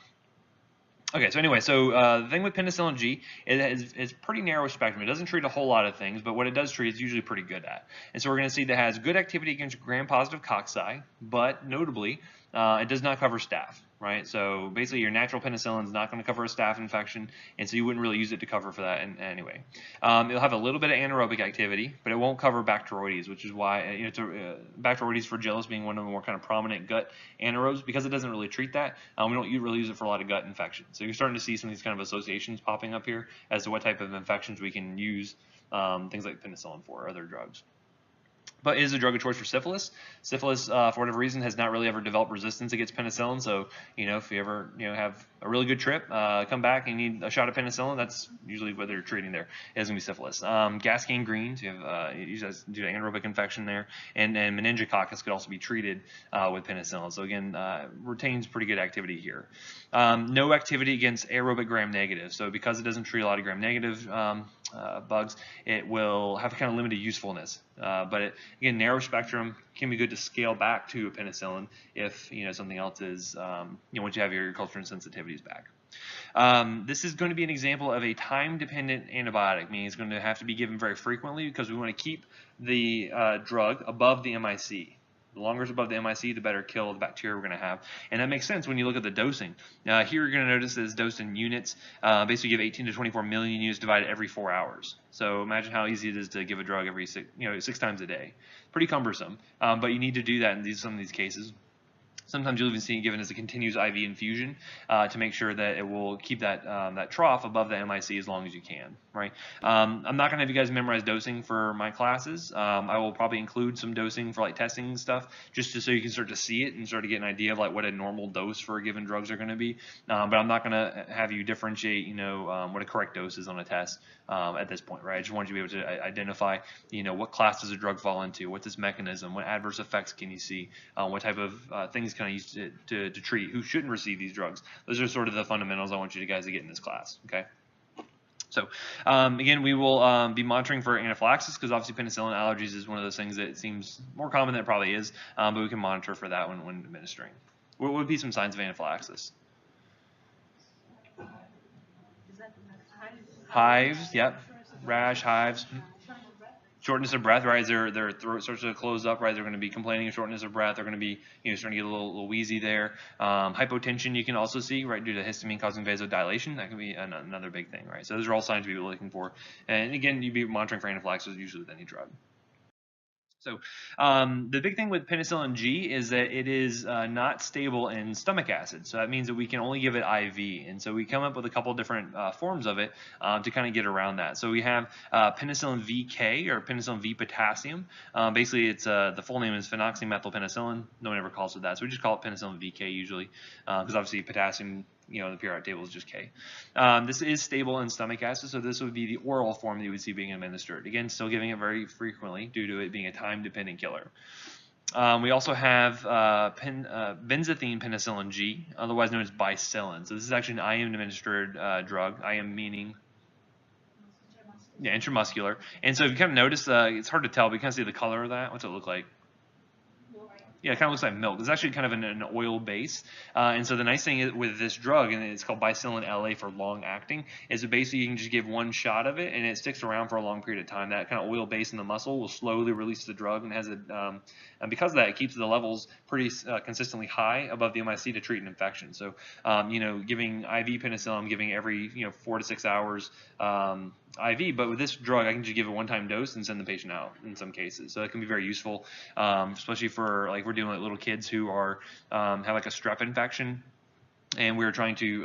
Okay, so anyway, the thing with penicillin G, it's pretty narrow spectrum. It doesn't treat a whole lot of things, but what it does treat, it's usually pretty good at. And so we're going to see that it has good activity against gram-positive cocci, but notably, it does not cover staph, right? So basically, your natural penicillin is not going to cover a staph infection, and so you wouldn't really use it to cover for that anyway. It'll have a little bit of anaerobic activity, but it won't cover Bacteroides, which is why Bacteroides fragilis being one of the more kind of prominent gut anaerobes, because it doesn't really treat that. We don't really use it for a lot of gut infections. So you're starting to see some of these kind of associations popping up here as to what type of infections we can use things like penicillin for, or other drugs. But it is a drug of choice for syphilis. Syphilis, for whatever reason, has not really ever developed resistance against penicillin. So, if you ever, have a really good trip, come back and you need a shot of penicillin, that's usually what they're treating there. It's going to be syphilis. Gas gangrenes, you have due to anaerobic infection there, and meningococcus could also be treated with penicillin. So again, retains pretty good activity here. No activity against aerobic gram-negative. So because it doesn't treat a lot of gram-negative bugs, it will have kind of limited usefulness. But again, narrow spectrum, can be good to scale back to a penicillin if something else is once you have your culture and sensitivities back. This is going to be an example of a time-dependent antibiotic, meaning it's going to have to be given very frequently because we want to keep the drug above the MIC. The longer it's above the MIC, the better kill of the bacteria we're going to have. And that makes sense when you look at the dosing. Here you're going to notice that it's dosed in units. Basically, you give 18 to 24 million units divided every 4 hours. So imagine how easy it is to give a drug every 6 times a day. Pretty cumbersome, but you need to do that in some of these cases. Sometimes you'll even see it given as a continuous IV infusion to make sure that it will keep that trough above the MIC as long as you can, right? I'm not going to have you guys memorize dosing for my classes. I will probably include some dosing for like testing and stuff, just so you can start to see it and start to get an idea of like what a normal dose for given drugs are going to be. But I'm not going to have you differentiate, what a correct dose is on a test at this point, right? I just want you to be able to identify, what class does a drug fall into, what's its mechanism, what adverse effects can you see, what type of things can I use to treat, who shouldn't receive these drugs. Those are sort of the fundamentals I want you guys to get in this class, okay? So again, we will be monitoring for anaphylaxis because obviously penicillin allergies is one of those things that seems more common than it probably is, but we can monitor for that when administering. What would be some signs of anaphylaxis? Hives, yep. Rash, hives. Shortness of breath, right? As their throat starts to close up, right? They're going to be complaining of shortness of breath. They're going to be, starting to get a little wheezy there. Hypotension you can also see, right, due to histamine causing vasodilation. That can be another big thing, right? So those are all signs we'd be looking for. And again, you'd be monitoring for anaphylaxis usually with any drug. So the big thing with penicillin G is that it is not stable in stomach acid. So that means that we can only give it IV. And so we come up with a couple different forms of it to kind of get around that. So we have penicillin VK or penicillin V potassium. Basically, it's the full name is phenoxymethylpenicillin. No one ever calls it that. So we just call it penicillin VK usually because obviously potassium, the periodic table is just K. This is stable in stomach acid, so this would be the oral form that you would see being administered. Again, still giving it very frequently due to it being a time-dependent killer. We also have benzathine penicillin G, otherwise known as bicillin. So this is actually an IM-administered drug. IM meaning intramuscular. And so if you kind of notice, it's hard to tell, but you kind of see the color of that. What's it look like? Yeah, it kind of looks like milk. It's actually kind of an oil base. And so the nice thing with this drug, and it's called bicillin LA for long acting, is that basically you can just give one shot of it and it sticks around for a long period of time. That kind of oil base in the muscle will slowly release the drug and has and because of that, it keeps the levels pretty consistently high above the MIC to treat an infection. So, giving IV penicillin, I'm giving every 4 to 6 hours. IV, but with this drug, I can just give a one-time dose and send the patient out in some cases. So it can be very useful, especially for like we're dealing with little kids who are have like a strep infection, and we're trying to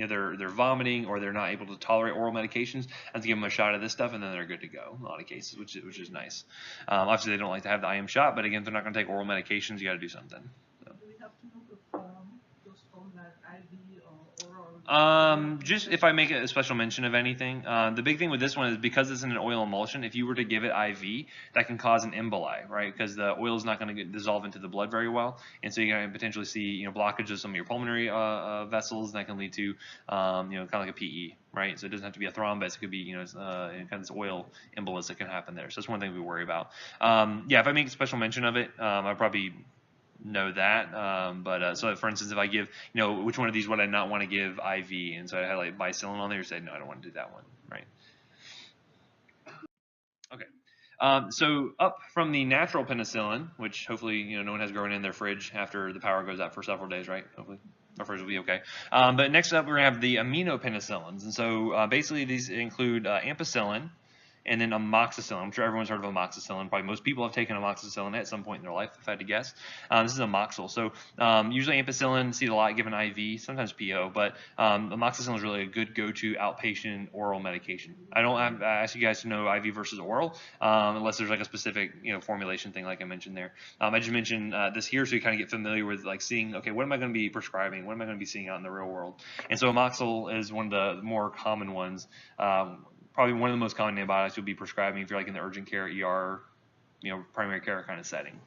they're vomiting or they're not able to tolerate oral medications. I have to give them a shot of this stuff, and then they're good to go in a lot of cases, which is nice. Obviously, they don't like to have the IM shot, but again, if they're not going to take oral medications, you got to do something. So. Do we have to know if those form like IV or oral? Just if I make a special mention of anything, the big thing with this one is because it's in an oil emulsion, if you were to give it IV, that can cause an emboli, right? Because the oil is not going to dissolve into the blood very well, and so you're going to potentially see, blockage of some of your pulmonary vessels, and that can lead to, kind of like a PE, right? So it doesn't have to be a thrombus; it could be, kind of this oil embolus that can happen there. So that's one thing we worry about. Yeah, if I make a special mention of it, I probably know that, so for instance, if I give, which one of these would I not want to give IV, and so I highlight bicillin on there, say no, I don't want to do that one, right? Okay, so up from the natural penicillin, which hopefully no one has grown in their fridge after the power goes out for several days, right? Hopefully our fridge will be okay. But next up we're gonna have the aminopenicillins, and so basically these include ampicillin, and then amoxicillin. I'm sure everyone's heard of amoxicillin. Probably most people have taken amoxicillin at some point in their life, if I had to guess. This is amoxil. So usually ampicillin, see it a lot given IV, sometimes PO, but amoxicillin is really a good go-to outpatient oral medication. I ask you guys to know IV versus oral, unless there's like a specific formulation thing like I mentioned there. I just mentioned this here so you kind of get familiar with like seeing, okay, what am I going to be prescribing? What am I going to be seeing out in the real world? And so amoxil is one of the more common ones. Probably one of the most common antibiotics you'll be prescribing if you're like in the urgent care, ER, primary care kind of setting.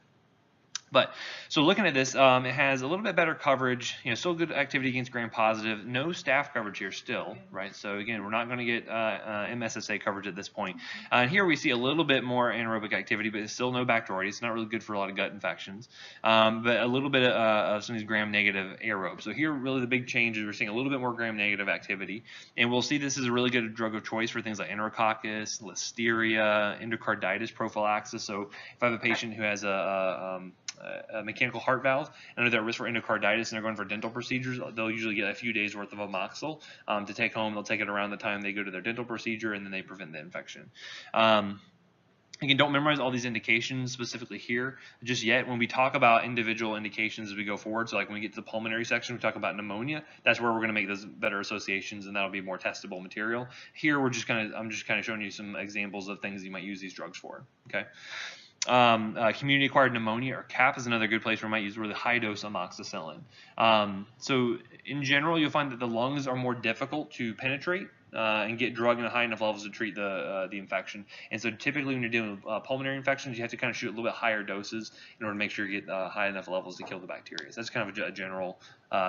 But so looking at this, it has a little bit better coverage, still good activity against gram-positive, no staph coverage here still, right? So again, we're not going to get MSSA coverage at this point. And here we see a little bit more anaerobic activity, but it's still no Bacteroides. It's not really good for a lot of gut infections, but a little bit of some of these gram-negative aerobes. So here, really the big change is we're seeing a little bit more gram-negative activity, and we'll see this is a really good drug of choice for things like enterococcus, listeria, endocarditis prophylaxis. So if I have a patient who has a mechanical heart valve and they're at risk for endocarditis and they're going for dental procedures, they'll usually get a few days worth of amoxil to take home. They'll take it around the time they go to their dental procedure, and then they prevent the infection. Again, don't memorize all these indications specifically here just yet. When we talk about individual indications as we go forward, so like when we get to the pulmonary section, we talk about pneumonia. That's where we're going to make those better associations, and that'll be more testable material. Here, I'm just kind of showing you some examples of things you might use these drugs for. Okay. Community-acquired pneumonia, or CAP, is another good place where we might use really high-dose amoxicillin. So in general, you'll find that the lungs are more difficult to penetrate and get drug in high enough levels to treat the infection. And so typically when you're dealing with pulmonary infections, you have to kind of shoot a little bit higher doses in order to make sure you get high enough levels to kill the bacteria. So that's kind of a general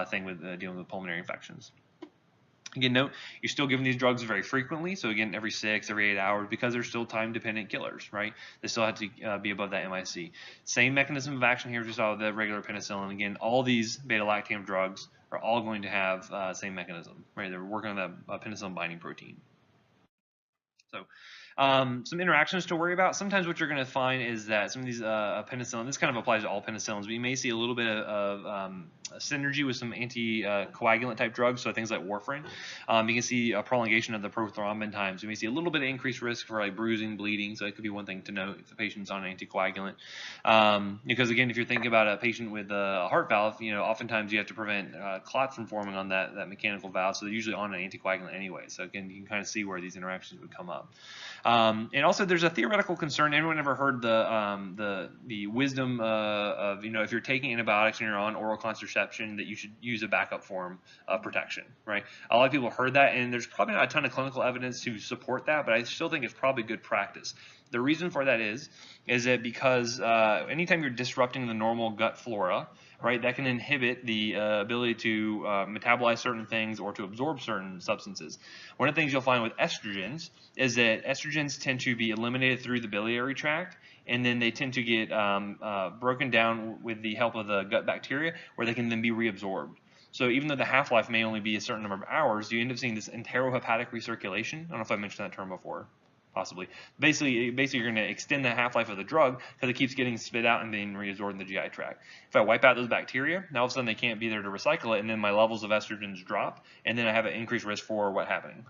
thing with dealing with pulmonary infections. Again, note, you're still giving these drugs very frequently, so again, every 6, every 8 hours, because they're still time-dependent killers, right? They still have to be above that MIC. Same mechanism of action here as we saw with the regular penicillin. Again, all these beta-lactam drugs are all going to have same mechanism, right? They're working on that penicillin binding protein. So Some interactions to worry about. Sometimes what you're going to find is that some of these penicillin, this kind of applies to all penicillins, but you may see a little bit of synergy with some anticoagulant type drugs, so things like warfarin. You can see a prolongation of the prothrombin times. You may see a little bit of increased risk for like bruising, bleeding, so it could be one thing to note if the patient's on an anticoagulant. Because again, if you're thinking about a patient with a heart valve, oftentimes you have to prevent clots from forming on that mechanical valve, so they're usually on an anticoagulant anyway. So again, you can kind of see where these interactions would come up. And also, there's a theoretical concern. Anyone ever heard the wisdom of if you're taking antibiotics and you're on oral contraception, that you should use a backup form of protection, right? A lot of people heard that, and there's probably not a ton of clinical evidence to support that, but I still think it's probably good practice. The reason for that is that because anytime you're disrupting the normal gut flora, right, that can inhibit the ability to metabolize certain things or to absorb certain substances. One of the things you'll find with estrogens is that estrogens tend to be eliminated through the biliary tract, and then they tend to get broken down with the help of the gut bacteria, where they can then be reabsorbed. So even though the half-life may only be a certain number of hours, you end up seeing this enterohepatic recirculation. I don't know if I mentioned that term before. Possibly. Basically, you're going to extend the half-life of the drug because it keeps getting spit out and being reabsorbed in the GI tract. If I wipe out those bacteria, now all of a sudden they can't be there to recycle it, and then my levels of estrogens drop, and then I have an increased risk for what happening?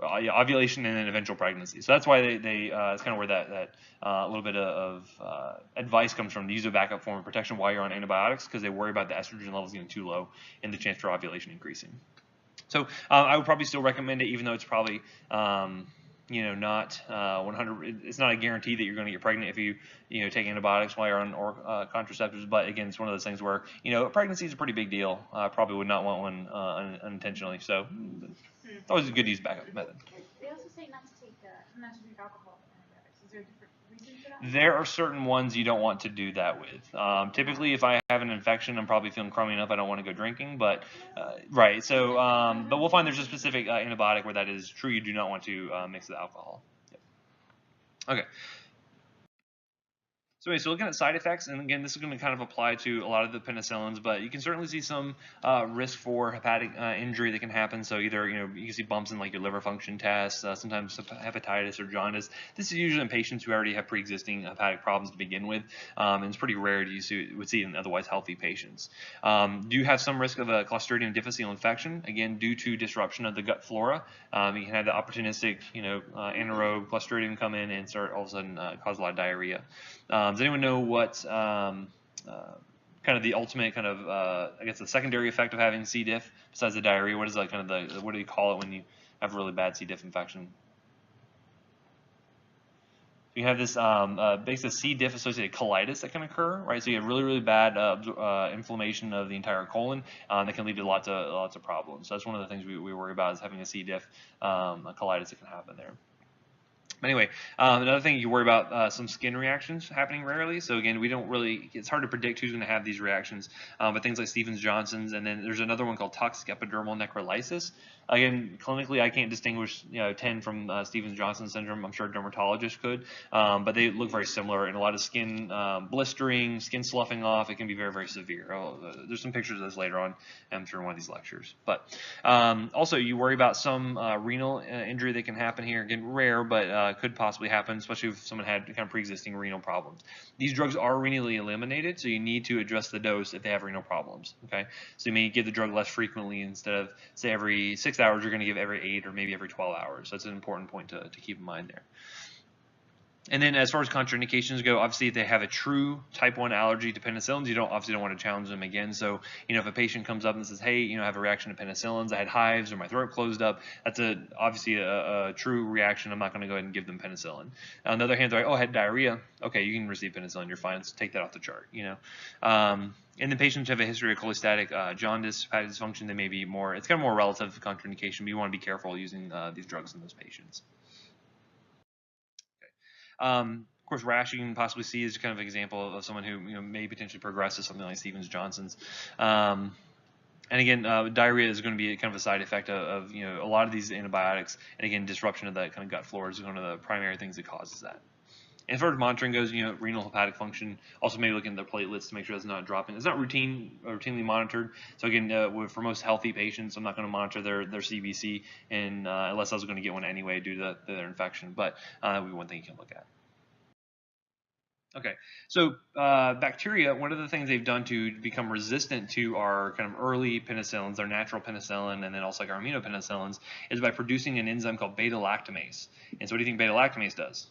Ovulation and then eventual pregnancy. So that's why it's kind of where that little bit of advice comes from, to use a backup form of protection while you're on antibiotics, because they worry about the estrogen levels getting too low and the chance for ovulation increasing. So I would probably still recommend it, even though it's probably not 100. It's not a guarantee that you're going to get pregnant if you take antibiotics while you're on contraceptives. But again, it's one of those things where pregnancy is a pretty big deal. Probably would not want one unintentionally. So it's always a good use backup method. They also say not to drink alcohol with antibiotics. Is there a different reason for that? There are certain ones you don't want to do that with. Typically, if I have an infection, I'm probably feeling crummy enough I don't want to go drinking. But right, so but we'll find there's a specific antibiotic where that is true. You do not want to mix with alcohol. Yep. Okay. So anyway, so looking at side effects, and again, this is going to kind of apply to a lot of the penicillins, but you can certainly see some risk for hepatic injury that can happen. So either, you can see bumps in like your liver function tests, sometimes hepatitis or jaundice. This is usually in patients who already have pre-existing hepatic problems to begin with, and it's pretty rare you would see in otherwise healthy patients. Do have some risk of a Clostridium difficile infection, again, due to disruption of the gut flora. You can have the opportunistic, anaerobe Clostridium come in and start all of a sudden cause a lot of diarrhea. Does anyone know what kind of the ultimate kind of I guess the secondary effect of having C. diff besides the diarrhea? What is like kind of what do you call it when you have a really bad C. diff infection? You have this basically C. diff associated colitis that can occur, right? So you have really, really bad inflammation of the entire colon that can lead to lots of problems. So that's one of the things we worry about, is having a C. diff colitis that can happen there. Anyway, another thing you worry about, some skin reactions happening rarely. So again, it's hard to predict who's going to have these reactions, but things like Stevens-Johnson's, and then there's another one called toxic epidermal necrolysis. Again, clinically, I can't distinguish 10 from Stevens-Johnson syndrome. I'm sure a dermatologist could, but they look very similar, and a lot of skin blistering, skin sloughing off. It can be very, very severe. There's some pictures of this later on, I'm sure, in one of these lectures. But also, you worry about some renal injury that can happen here. Again, rare, but could possibly happen, especially if someone had kind of pre-existing renal problems. These drugs are renally eliminated, so you need to adjust the dose if they have renal problems. Okay, so you may give the drug less frequently. Instead of, say, every 6 hours, you're going to give every 8 or maybe every 12 hours. So that's an important point to keep in mind there. And then as far as contraindications go, obviously if they have a true type 1 allergy to penicillins, you obviously don't want to challenge them again. So, if a patient comes up and says, hey, I have a reaction to penicillins, I had hives or my throat closed up, that's obviously a true reaction. I'm not going to go ahead and give them penicillin. On the other hand, they're like, oh, I had diarrhea. Okay, you can receive penicillin. You're fine. Let's take that off the chart, And then patients who have a history of cholestatic jaundice, hepatic dysfunction, they may be more, it's kind of more relative contraindication, but you want to be careful using these drugs in those patients. Of course, rash you can possibly see is kind of an example of someone who may potentially progress to something like Stevens-Johnson's. And again, diarrhea is going to be kind of a side effect of a lot of these antibiotics. And again, disruption of that kind of gut flora is one of the primary things that causes that. And as far as monitoring goes, renal hepatic function, also maybe looking at the platelets to make sure that's not dropping. It's not routinely monitored. So again, for most healthy patients, I'm not going to monitor their CBC, and unless I was going to get one anyway due to their infection. But that would be one thing you can look at. Okay, so bacteria, one of the things they've done to become resistant to our kind of early penicillins, our natural penicillin, and then also like our aminopenicillins, is by producing an enzyme called beta-lactamase. And so what do you think beta-lactamase does?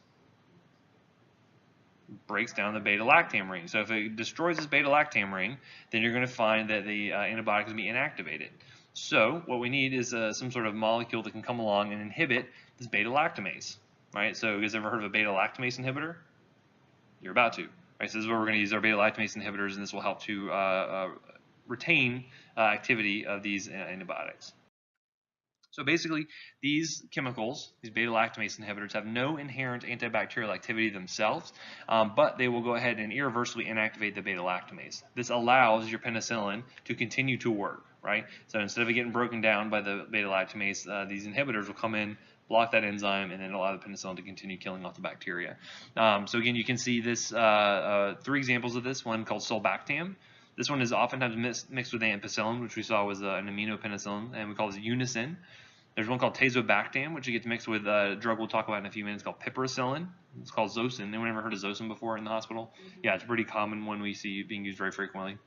It breaks down the beta-lactam ring. So if it destroys this beta-lactam ring, then you're going to find that the antibiotic is going to be inactivated. So what we need is some sort of molecule that can come along and inhibit this beta-lactamase, right? So you guys ever heard of a beta-lactamase inhibitor? You're about to. Right, so this is where we're going to use our beta-lactamase inhibitors, and this will help to retain activity of these antibiotics. So basically, these chemicals, these beta-lactamase inhibitors, have no inherent antibacterial activity themselves, but they will go ahead and irreversibly inactivate the beta-lactamase. This allows your penicillin to continue to work, right? So instead of it getting broken down by the beta-lactamase, these inhibitors will come in, block that enzyme, and then allow the penicillin to continue killing off the bacteria. So again, you can see this 3 examples of this, one called sulbactam. This one is oftentimes mixed with ampicillin, which we saw was an aminopenicillin, and we call it Unicin. There's one called tazobactam, which gets mixed with a drug we'll talk about in a few minutes called piperacillin. It's called Zosyn. Anyone ever heard of Zosyn before in the hospital? Yeah, it's a pretty common one we see being used very frequently.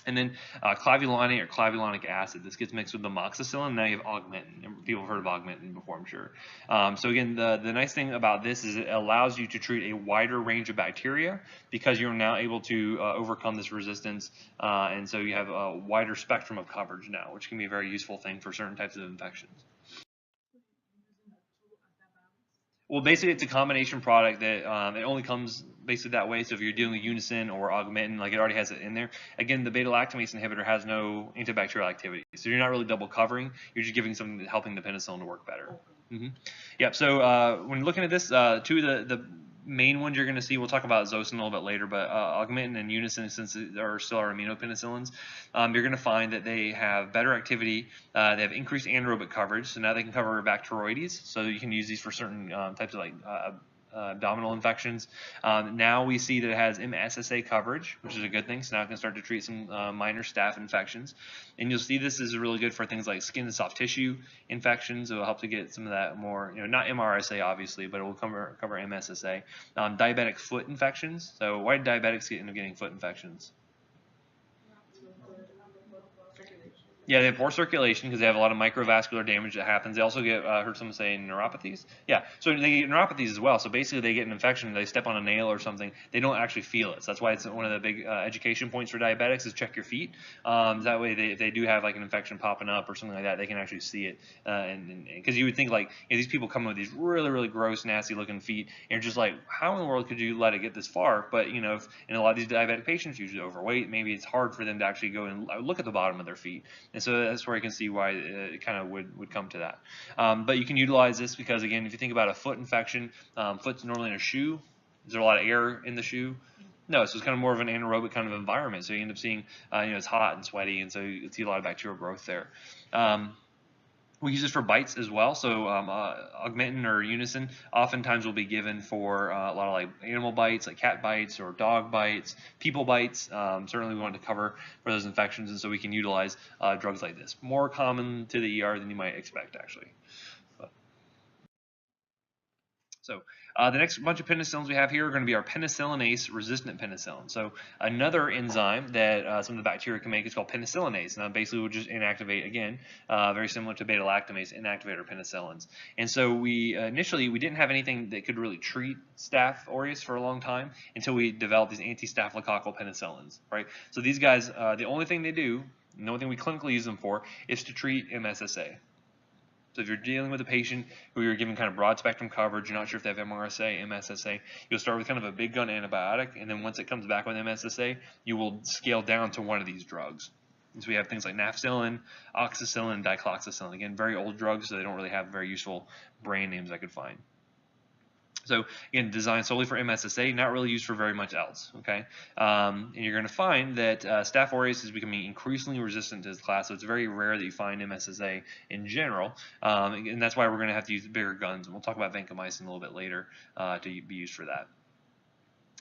And then clavulanate or clavulanic acid. This gets mixed with the amoxicillin. Now you have augmentin. People have heard of augmentin before, I'm sure. So again, the nice thing about this is it allows you to treat a wider range of bacteria because you're now able to overcome this resistance. And so you have a wider spectrum of coverage now, which can be a very useful thing for certain types of infections. Well, basically, it's a combination product that it only comes basically that way. So if you're dealing with Unicin or augmentin, like it already has it in there. Again, the beta-lactamase inhibitor has no antibacterial activity, so you're not really double covering. You're just giving something helping the penicillin to work better. Yeah. So when looking at this, 2 of the main ones you're going to see, we'll talk about Zosyn a little bit later, but augmentin and Unicin, since they are still our aminopenicillins, you're going to find that they have better activity. They have increased anaerobic coverage, so now they can cover Bacteroides, so you can use these for certain types of like abdominal infections. Now we see that it has MSSA coverage, which is a good thing, so now it can start to treat some minor staph infections. And you'll see this is really good for things like skin and soft tissue infections. It will help to get some of that more, not MRSA obviously, but it will cover MSSA. Diabetic foot infections. So why do diabetics end up getting foot infections? Yeah, they have poor circulation because they have a lot of microvascular damage that happens. They also get, heard someone say neuropathies. Yeah, so they get neuropathies as well. So basically they get an infection, they step on a nail or something, they don't actually feel it. So that's why it's one of the big education points for diabetics is check your feet. That way if they do have like an infection popping up or something like that, they can actually see it. And because you would think like, these people come with these really, really gross, nasty looking feet, and you're just like, how in the world could you let it get this far? But in a lot of these diabetic patients, usually overweight, maybe it's hard for them to actually go and look at the bottom of their feet. And so that's where you can see why it kind of would come to that. But you can utilize this because, again, if you think about a foot infection, foot's normally in a shoe. Is there a lot of air in the shoe? No, so it's kind of more of an anaerobic kind of environment. So you end up seeing, it's hot and sweaty, and so you see a lot of bacterial growth there. We use this for bites as well. So augmentin or Unicin oftentimes will be given for a lot of like animal bites, like cat bites or dog bites, people bites. Certainly we want to cover for those infections, and so we can utilize drugs like this. More common to the ER than you might expect, actually. So the next bunch of penicillins we have here are going to be our penicillinase-resistant penicillin. So another enzyme that some of the bacteria can make is called penicillinase. Now basically we'll just inactivate, again, very similar to beta-lactamase, inactivate our penicillins. And so we initially didn't have anything that could really treat Staph aureus for a long time until we developed these anti-staphylococcal penicillins, right? So these guys, the only thing they do, the only thing we clinically use them for is to treat MSSA. So if you're dealing with a patient who you're giving kind of broad spectrum coverage, you're not sure if they have MRSA, MSSA, you'll start with kind of a big gun antibiotic, and then once it comes back with MSSA, you will scale down to one of these drugs. And so we have things like nafcillin, oxacillin, dicloxacillin. Again, very old drugs, so they don't really have very useful brand names I could find. So again, designed solely for MSSA, not really used for very much else. Okay, and you're going to find that Staph aureus is becoming increasingly resistant to this class. So it's very rare that you find MSSA in general, and that's why we're going to have to use bigger guns. And we'll talk about vancomycin a little bit later to be used for that.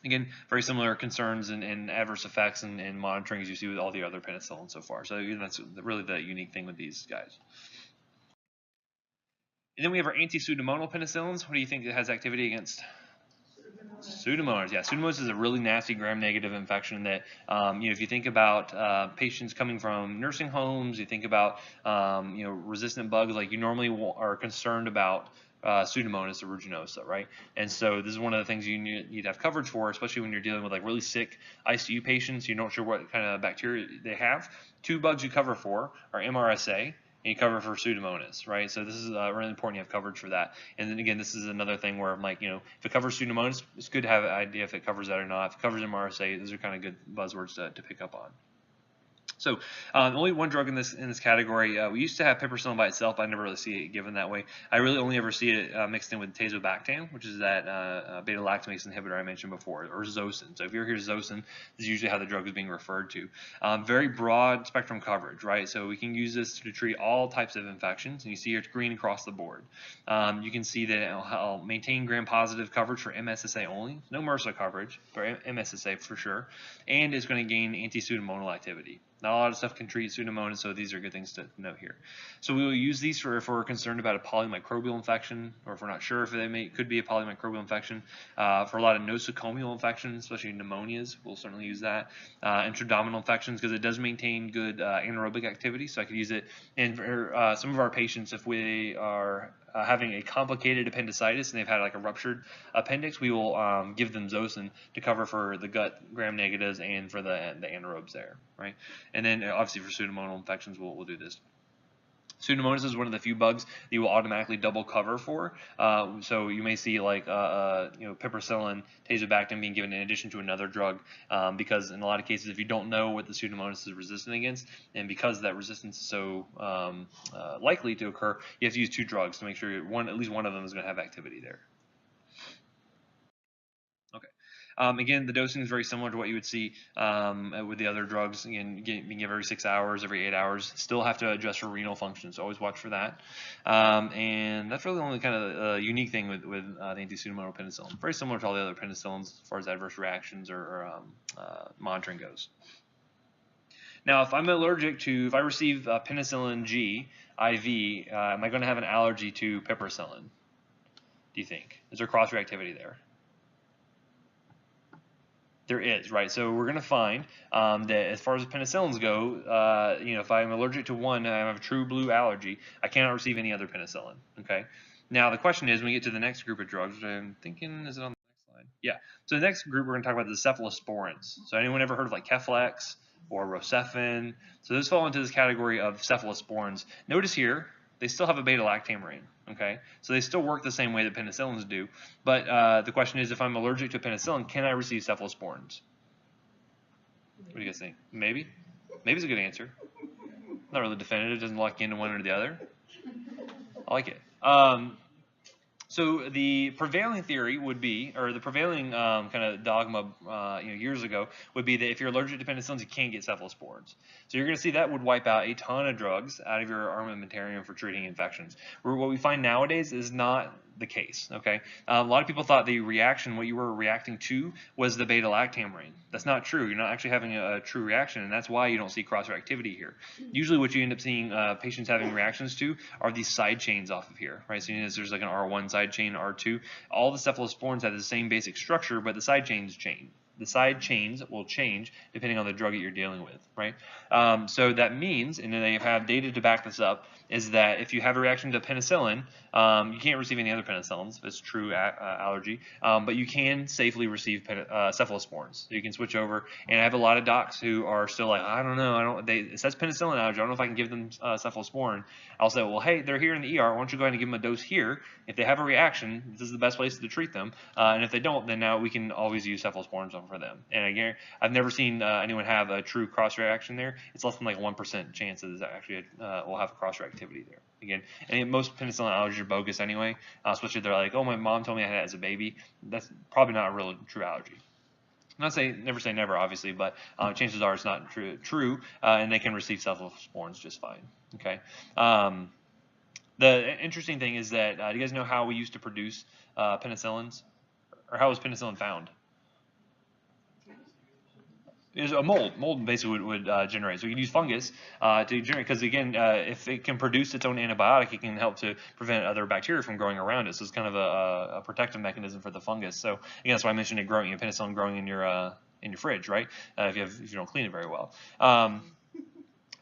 Again, very similar concerns and adverse effects and monitoring as you see with all the other penicillins so far. So that's really the unique thing with these guys. And then we have our anti-pseudomonal penicillins. What do you think it has activity against? Pseudomonas, yeah. Pseudomonas is a really nasty gram-negative infection that, if you think about patients coming from nursing homes, you think about, resistant bugs, like you normally are concerned about Pseudomonas aeruginosa, right? And so this is one of the things you need to have coverage for, especially when you're dealing with like really sick ICU patients. You're not sure what kind of bacteria they have. Two bugs you cover for are MRSA, and you cover for Pseudomonas, right? So this is really important you have coverage for that. And then again, this is another thing where I'm like, if it covers Pseudomonas, it's good to have an idea if it covers that or not. If it covers MRSA, those are kind of good buzzwords to pick up on. So only one drug in this category. We used to have piperacillin by itself. I never really see it given that way. I really only ever see it mixed in with tazobactam, which is that beta-lactamase inhibitor I mentioned before, or Zosyn. So if you hear Zosyn, this is usually how the drug is being referred to. Very broad spectrum coverage, right? So we can use this to treat all types of infections. And you see here it's green across the board. You can see that it'll maintain gram-positive coverage for MSSA only. No MRSA coverage, but MSSA for sure. And it's going to gain anti-pseudomonal activity. Not a lot of stuff can treat Pseudomonas, so these are good things to note here. So we will use these for if we're concerned about a polymicrobial infection, or if we're not sure if they could be a polymicrobial infection. For a lot of nosocomial infections, especially pneumonias, we'll certainly use that. Intradominal infections, because it does maintain good anaerobic activity, so I could use it. And for some of our patients, if we are having a complicated appendicitis and they've had like a ruptured appendix, we will give them Zosyn to cover for the gut gram-negatives and for the anaerobes there, right? And then obviously for pseudomonal infections, we'll do this. Pseudomonas is one of the few bugs that you will automatically double cover for. So you may see like piperacillin, tazobactam being given in addition to another drug, because in a lot of cases, if you don't know what the Pseudomonas is resistant against, and because that resistance is so likely to occur, you have to use two drugs to make sure at least one of them is going to have activity there. Okay. Again, the dosing is very similar to what you would see with the other drugs. Again, being given every 6 hours, every 8 hours. Still have to adjust for renal function, so always watch for that. And that's really the only kind of unique thing with the anti-pseudomonal penicillin. Very similar to all the other penicillins as far as adverse reactions or monitoring goes. Now, if I'm allergic to, if I receive penicillin G IV, am I going to have an allergy to piperacillin? Do you think? Is there cross-reactivity there? There is, right? So we're going to find that as far as penicillins go, if I'm allergic to one, I have a true blue allergy, I cannot receive any other penicillin, okay? Now, the question is, when we get to the next group of drugs, which I'm thinking, is it on the next slide? Yeah. So the next group, we're going to talk about the cephalosporins. So anyone ever heard of like Keflex or Rocephin? So those fall into this category of cephalosporins. Notice here, they still have a beta-lactam ring, okay? So they still work the same way that penicillins do. But the question is, if I'm allergic to penicillin, can I receive cephalosporins? What do you guys think? Maybe? Maybe is a good answer. Not really definitive, doesn't lock into one or the other. I like it. So the prevailing theory would be, or the prevailing kind of dogma years ago would be that if you're allergic to penicillins, you can't get cephalosporins. So you're going to see that would wipe out a ton of drugs out of your armamentarium for treating infections. What we find nowadays is not the case, okay? A lot of people thought the reaction, what you were reacting to, was the beta-lactam ring. That's not true. You're not actually having a true reaction, and that's why you don't see cross-reactivity here. Usually what you end up seeing patients having reactions to are these side chains off of here, right? So there's like an R1 side chain, R2. All the cephalosporins have the same basic structure, but the side chains change. The side chains will change depending on the drug that you're dealing with, right? So that means, and they have data to back this up, is that if you have a reaction to penicillin, you can't receive any other penicillins if it's true allergy, but you can safely receive cephalosporins. So you can switch over, and I have a lot of docs who are still like, I don't know, it says penicillin allergy, I don't know if I can give them cephalosporin. I'll say, well, hey, they're here in the ER, why don't you go ahead and give them a dose here? If they have a reaction, this is the best place to treat them, and if they don't, then now we can always use cephalosporins for them. And again, I've never seen anyone have a true cross-reaction there. It's less than like 1% chance that actually will have a cross-reactivity there. Again, and most penicillin allergies are bogus anyway, especially if they're like, oh, my mom told me I had it as a baby. That's probably not a real true allergy. Not say never say never, obviously, but chances are it's not true, and they can receive cephalosporins just fine. Okay. The interesting thing is that do you guys know how we used to produce penicillins, or how was penicillin found? is a mold. Mold basically would generate. So you can use fungus to generate, because again, if it can produce its own antibiotic, it can help to prevent other bacteria from growing around it. So it's kind of a protective mechanism for the fungus. So again, that's why I mentioned it growing, penicillin growing in your fridge, right? If you don't clean it very well.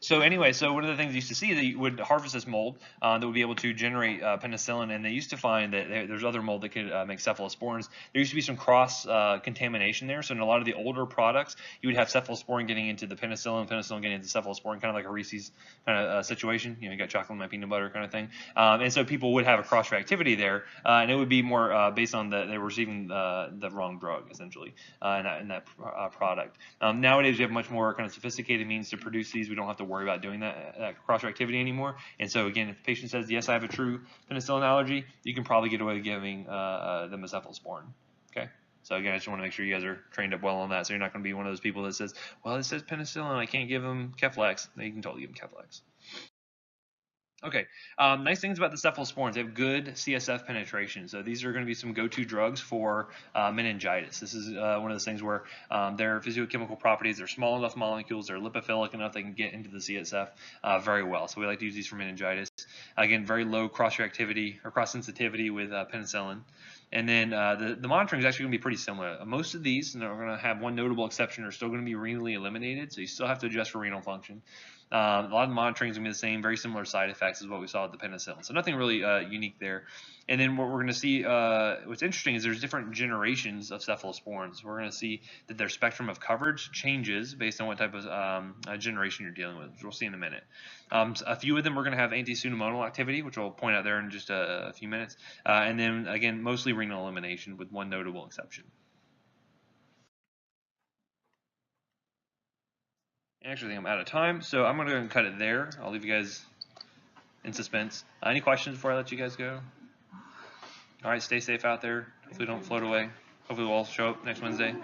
So anyway, so one of the things you used to see, that you would harvest this mold that would be able to generate penicillin, and they used to find that there's other mold that could make cephalosporins. There used to be some cross contamination there. So in a lot of the older products, you would have cephalosporin getting into the penicillin getting into cephalosporin, kind of like a Reese's kind of situation. You got chocolate in my peanut butter kind of thing. And so people would have a cross reactivity there, and it would be more based on they were receiving the wrong drug essentially in that product. Nowadays, we have much more kind of sophisticated means to produce these. We don't have to worry about doing that cross-reactivity anymore. And so again, if the patient says, yes, I have a true penicillin allergy, you can probably get away with giving them a cephalosporin. Okay. So again, I just want to make sure you guys are trained up well on that. So you're not going to be one of those people that says, well, it says penicillin, I can't give them Keflex. No, you can totally give them Keflex. Okay, nice things about the cephalosporins, they have good CSF penetration. So these are going to be some go-to drugs for meningitis. This is one of those things where their physiochemical properties, they're small enough molecules, they're lipophilic enough, they can get into the CSF very well. So we like to use these for meningitis. Again, very low cross-reactivity or cross-sensitivity with penicillin. And then the monitoring is actually going to be pretty similar. Most of these, and we're going to have one notable exception, are still going to be renally eliminated, so you still have to adjust for renal function. A lot of the monitoring is going to be the same, very similar side effects as what we saw with the penicillin. So nothing really unique there. And then what we're going to see, what's interesting is there's different generations of cephalosporins. We're going to see that their spectrum of coverage changes based on what type of generation you're dealing with, which we'll see in a minute. A few of them are going to have anti-pseudomonal activity, which we'll point out there in just a few minutes. And then, again, mostly renal elimination with one notable exception. Actually, I think I'm out of time, so I'm going to go ahead and cut it there. I'll leave you guys in suspense. Any questions before I let you guys go? All right, stay safe out there. Hopefully don't float away. Hopefully we'll all show up next Wednesday.